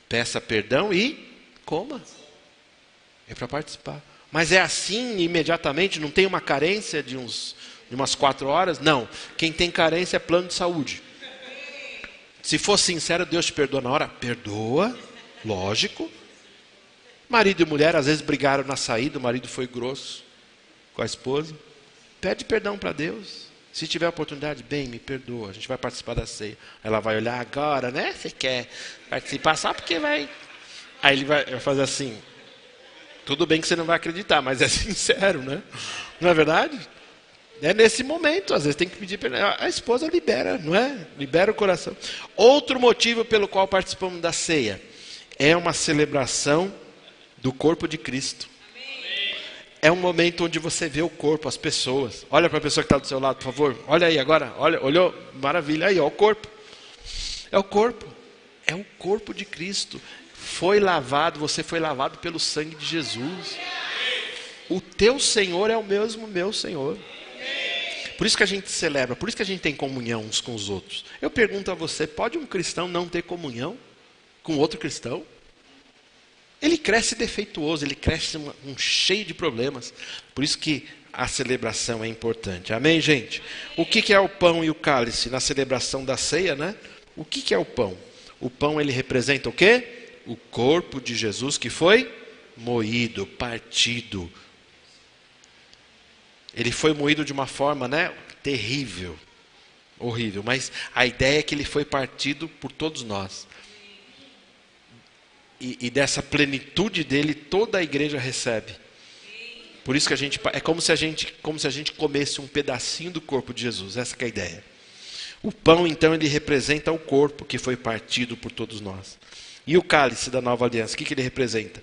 peça perdão e coma. É para participar. Mas é assim imediatamente, não tem uma carência de umas 4 horas? Não. Quem tem carência é plano de saúde. Se for sincero, Deus te perdoa na hora? Perdoa, lógico. Marido e mulher às vezes brigaram na saída, o marido foi grosso com a esposa. Pede perdão para Deus. Se tiver oportunidade, bem, me perdoa, a gente vai participar da ceia. Ela vai olhar agora, né? Você quer participar só porque vai... Aí ele vai fazer assim. Tudo bem que você não vai acreditar, mas é sincero, né? Não é verdade? É nesse momento, às vezes tem que pedir perdão. A esposa libera, não é? Libera o coração. Outro motivo pelo qual participamos da ceia é uma celebração do corpo de Cristo. É um momento onde você vê o corpo, as pessoas. Olha para a pessoa que está do seu lado, por favor. Olha aí agora. Olhou? Maravilha. Aí, ó, o corpo. É o corpo. É o corpo de Cristo. Foi lavado, você foi lavado pelo sangue de Jesus. O teu Senhor é o mesmo meu Senhor. Por isso que a gente celebra, por isso que a gente tem comunhão uns com os outros. Eu pergunto a você, pode um cristão não ter comunhão com outro cristão? Ele cresce defeituoso, ele cresce cheio de problemas. Por isso que a celebração é importante. Amém, gente? O que é o pão e o cálice na celebração da ceia, né? O que é o pão? O pão, ele representa o quê? O corpo de Jesus que foi moído, partido. Ele foi moído de uma forma, né, terrível. horrível. Mas a ideia é que ele foi partido por todos nós. E dessa plenitude dele, toda a igreja recebe. Por isso que é como se a gente comesse um pedacinho do corpo de Jesus. Essa que é a ideia. O pão, então, ele representa o corpo que foi partido por todos nós. E o cálice da nova aliança, o que ele representa?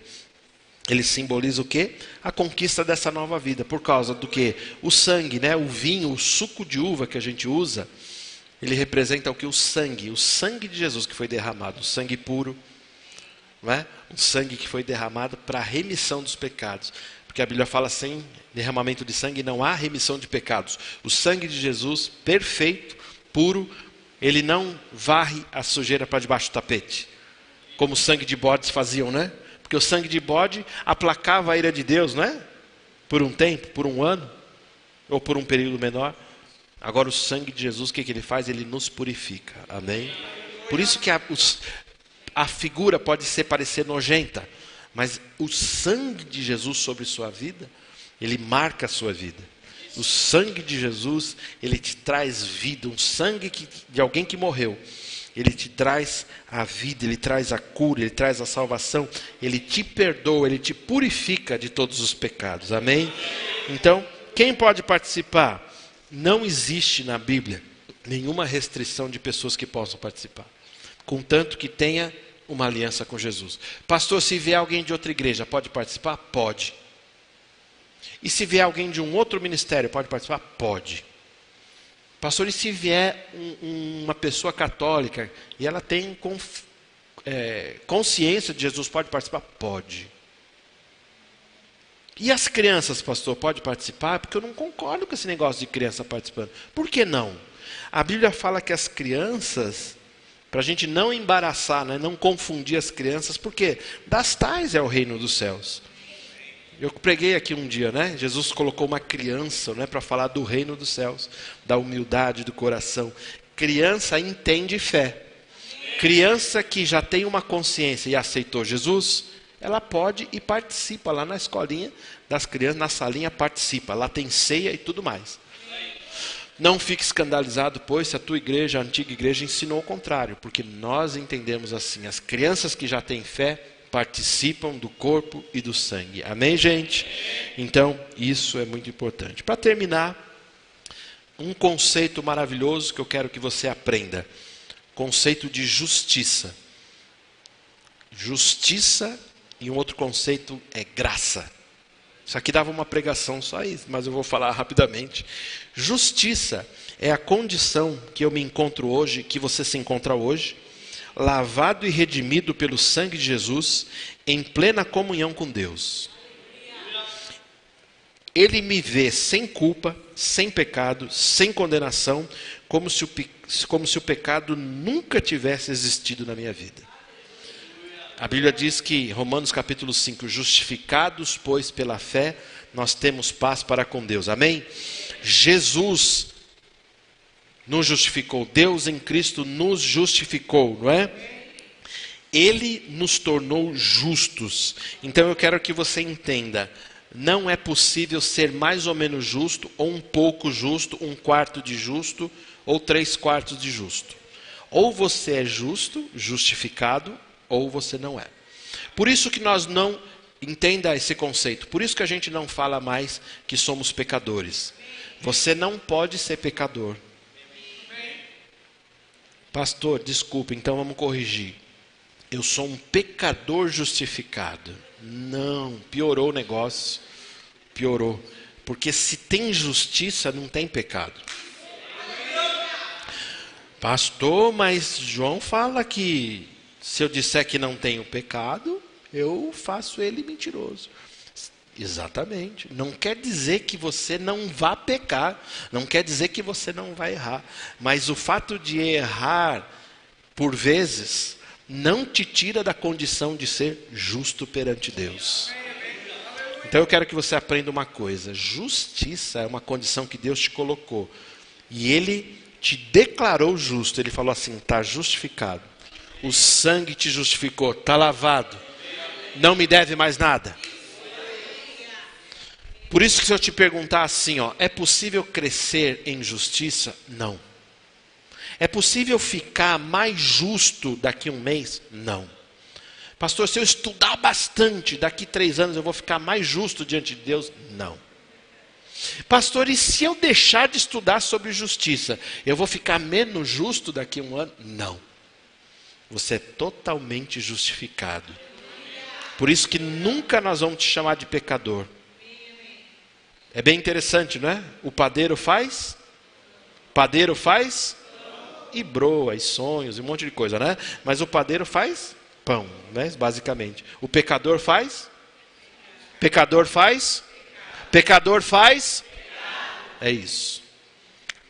Ele simboliza o quê? A conquista dessa nova vida. Por causa do quê? O sangue, né? O vinho, o suco de uva que a gente usa, ele representa o quê? O sangue de Jesus que foi derramado, o sangue puro. Não é? Um sangue que foi derramado para a remissão dos pecados. Porque a Bíblia fala, sem derramamento de sangue não há remissão de pecados. O sangue de Jesus, perfeito, puro, ele não varre a sujeira para debaixo do tapete. Como o sangue de bodes faziam, né? Porque o sangue de bode aplacava a ira de Deus, não é? Por um tempo, por um ano, ou por um período menor. Agora o sangue de Jesus, o que ele faz? Ele nos purifica. Amém? Por isso que a figura pode parecer nojenta, mas o sangue de Jesus sobre sua vida, ele marca a sua vida. O sangue de Jesus, ele te traz vida, um sangue de alguém que morreu. Ele te traz a vida, ele traz a cura, ele traz a salvação, ele te perdoa, ele te purifica de todos os pecados. Amém? Então, quem pode participar? Não existe na Bíblia nenhuma restrição de pessoas que possam participar, contanto que tenha uma aliança com Jesus. Pastor, se vier alguém de outra igreja, pode participar? Pode. E se vier alguém de um outro ministério, pode participar? Pode. Pastor, e se vier uma pessoa católica e ela tem consciência de Jesus, pode participar? Pode. E as crianças, pastor, pode participar? Porque eu não concordo com esse negócio de criança participando. Por que não? A Bíblia fala que as crianças, para a gente não embaraçar, né, não confundir as crianças, porque das tais é o reino dos céus. Eu preguei aqui um dia, né? Jesus colocou uma criança, né, para falar do reino dos céus, da humildade do coração. Criança entende fé. Criança que já tem uma consciência e aceitou Jesus, ela pode e participa lá na escolinha das crianças, na salinha participa. Lá tem ceia e tudo mais. Não fique escandalizado, pois, se a tua igreja, a antiga igreja, ensinou o contrário. Porque nós entendemos assim, as crianças que já têm fé, participam do corpo e do sangue. Amém, gente? Então, isso é muito importante. Para terminar, um conceito maravilhoso que eu quero que você aprenda. Conceito de justiça. Justiça e um outro conceito é graça. Isso aqui dava uma pregação só isso, mas eu vou falar rapidamente. Justiça é a condição que eu me encontro hoje, que você se encontra hoje, lavado e redimido pelo sangue de Jesus, em plena comunhão com Deus. Ele me vê sem culpa, sem pecado, sem condenação, como se o pecado nunca tivesse existido na minha vida. A Bíblia diz que, Romanos capítulo 5, justificados, pois, pela fé, nós temos paz para com Deus. Amém? Jesus nos justificou. Deus em Cristo nos justificou, não é? Ele nos tornou justos. Então eu quero que você entenda, não é possível ser mais ou menos justo, ou um pouco justo, um quarto de justo, ou 3/4 de justo. Ou você é justo, justificado, ou você não é. Por isso que nós não, entenda esse conceito, por isso que a gente não fala mais que somos pecadores. Você não pode ser pecador. Pastor, desculpa, então vamos corrigir. Eu sou um pecador justificado. Não, piorou o negócio. Piorou. Porque se tem justiça, não tem pecado. Pastor, mas João fala que se eu disser que não tenho pecado, eu faço ele mentiroso. Exatamente. Não quer dizer que você não vá pecar. Não quer dizer que você não vai errar. Mas o fato de errar, por vezes, não te tira da condição de ser justo perante Deus. Então eu quero que você aprenda uma coisa. Justiça é uma condição que Deus te colocou. E Ele te declarou justo. Ele falou assim, está justificado. O sangue te justificou, está lavado. Não me deve mais nada. Por isso que se eu te perguntar assim, ó, é possível crescer em justiça? Não. É possível ficar mais justo daqui a um mês? Não. Pastor, se eu estudar bastante, daqui 3 anos eu vou ficar mais justo diante de Deus? Não. Pastor, e se eu deixar de estudar sobre justiça, eu vou ficar menos justo daqui a um ano? Não. Você é totalmente justificado. Por isso que nunca nós vamos te chamar de pecador. É bem interessante, não é? O padeiro faz e broa, e sonhos, e um monte de coisa, né? Mas o padeiro faz pão, né? Basicamente. O pecador faz? É isso.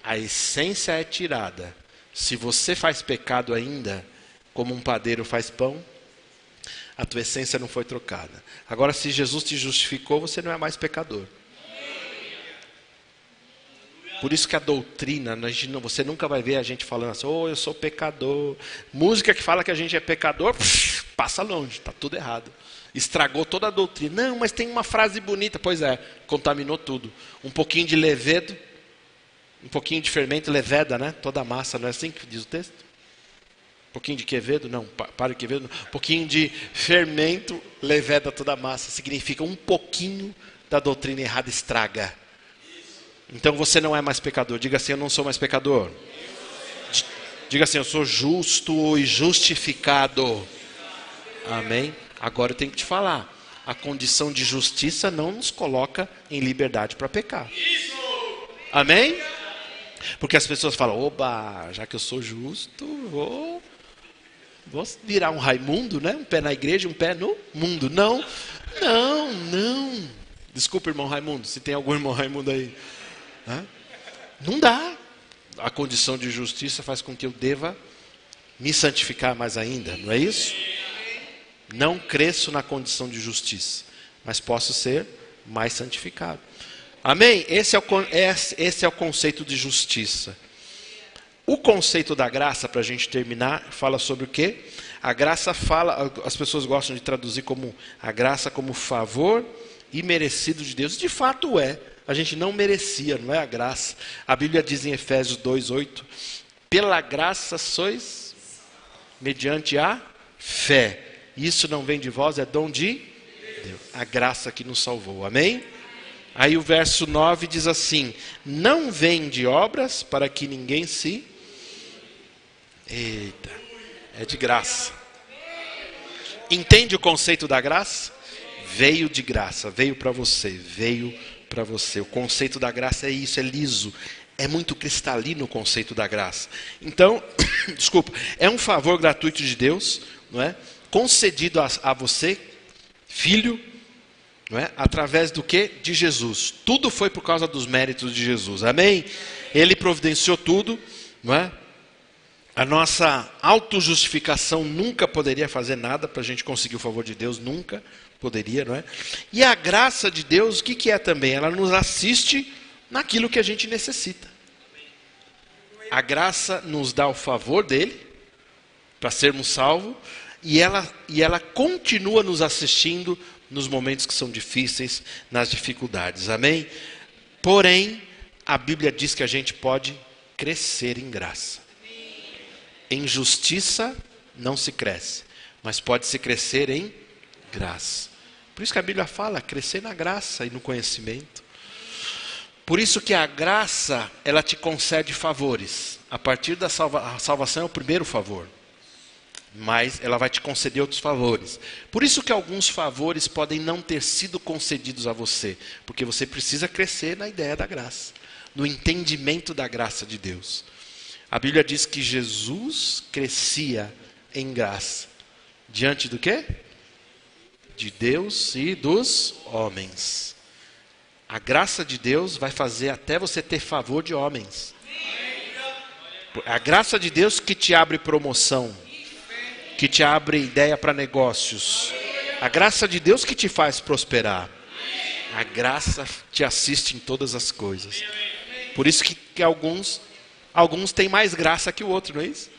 A essência é tirada. Se você faz pecado ainda, como um padeiro faz pão, a tua essência não foi trocada. Agora, se Jesus te justificou, você não é mais pecador. Por isso que a doutrina, você nunca vai ver a gente falando assim, eu sou pecador. Música que fala que a gente é pecador, passa longe, está tudo errado. Estragou toda a doutrina. Não, mas tem uma frase bonita. Pois é, contaminou tudo. Um pouquinho de levedo, um pouquinho de fermento, leveda, né? Toda a massa, não é assim que diz o texto? Um pouquinho de quevedo, não, para de quevedo. Um pouquinho de fermento, leveda toda a massa. Significa um pouquinho da doutrina errada estraga. Então você não é mais pecador. Diga assim, eu não sou mais pecador. Diga assim, eu sou justo e justificado. Amém? Agora eu tenho que te falar. A condição de justiça não nos coloca em liberdade para pecar. Amém? Porque as pessoas falam, oba, já que eu sou justo, vou virar um Raimundo, né? Um pé na igreja, um pé no mundo. Não. Desculpa, irmão Raimundo, se tem algum irmão Raimundo aí. Não dá. A condição de justiça faz com que eu deva me santificar mais ainda, não é isso? Não cresço na condição de justiça, mas posso ser mais santificado. Amém? Esse é o conceito de justiça. O conceito da graça, para a gente terminar, fala sobre o quê? A graça fala, as pessoas gostam de traduzir como a graça como favor imerecido de Deus. De fato é. A gente não merecia, não é a graça. A Bíblia diz em Efésios 2:8, pela graça sois mediante a fé. Isso não vem de vós, é dom de Deus. A graça que nos salvou. Amém? Aí o verso 9 diz assim, não vem de obras para que ninguém se... Eita, é de graça. Entende o conceito da graça? Veio de graça, veio para você, para você. O conceito da graça é isso, é liso. É muito cristalino o conceito da graça. Então, desculpa, é um favor gratuito de Deus, não é? Concedido a você, filho, não é? Através do quê? De Jesus. Tudo foi por causa dos méritos de Jesus. Amém? Ele providenciou tudo, não é? A nossa autojustificação nunca poderia fazer nada para a gente conseguir o favor de Deus, nunca poderia, não é? E a graça de Deus, o que é também? Ela nos assiste naquilo que a gente necessita. A graça nos dá o favor dele, para sermos salvos, e ela continua nos assistindo nos momentos que são difíceis, nas dificuldades. Amém? Porém, a Bíblia diz que a gente pode crescer em graça. Em justiça não se cresce, mas pode-se crescer em graça. Por isso que a Bíblia fala, crescer na graça e no conhecimento. Por isso que a graça, ela te concede favores. A partir da salvação é o primeiro favor. Mas ela vai te conceder outros favores. Por isso que alguns favores podem não ter sido concedidos a você. Porque você precisa crescer na ideia da graça. No entendimento da graça de Deus. A Bíblia diz que Jesus crescia em graça. Diante do quê? De Deus e dos homens. A graça de Deus vai fazer até você ter favor de homens. A graça de Deus que te abre promoção. Que te abre ideia para negócios. A graça de Deus que te faz prosperar. A graça te assiste em todas as coisas. Por isso que alguns têm mais graça que o outro, não é isso?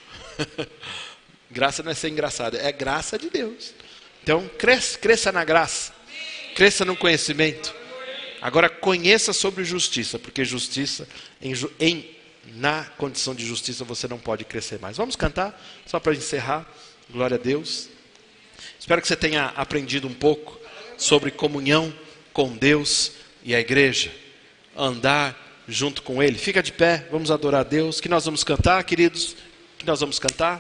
Graça não é ser engraçado, é graça de Deus. Então, cresça na graça. Cresça no conhecimento. Agora, conheça sobre justiça, porque justiça, na condição de justiça você não pode crescer mais. Vamos cantar, só para encerrar. Glória a Deus. Espero que você tenha aprendido um pouco sobre comunhão com Deus e a igreja. Andar junto com Ele. Fica de pé, vamos adorar a Deus. Que nós vamos cantar, queridos? Que nós vamos cantar?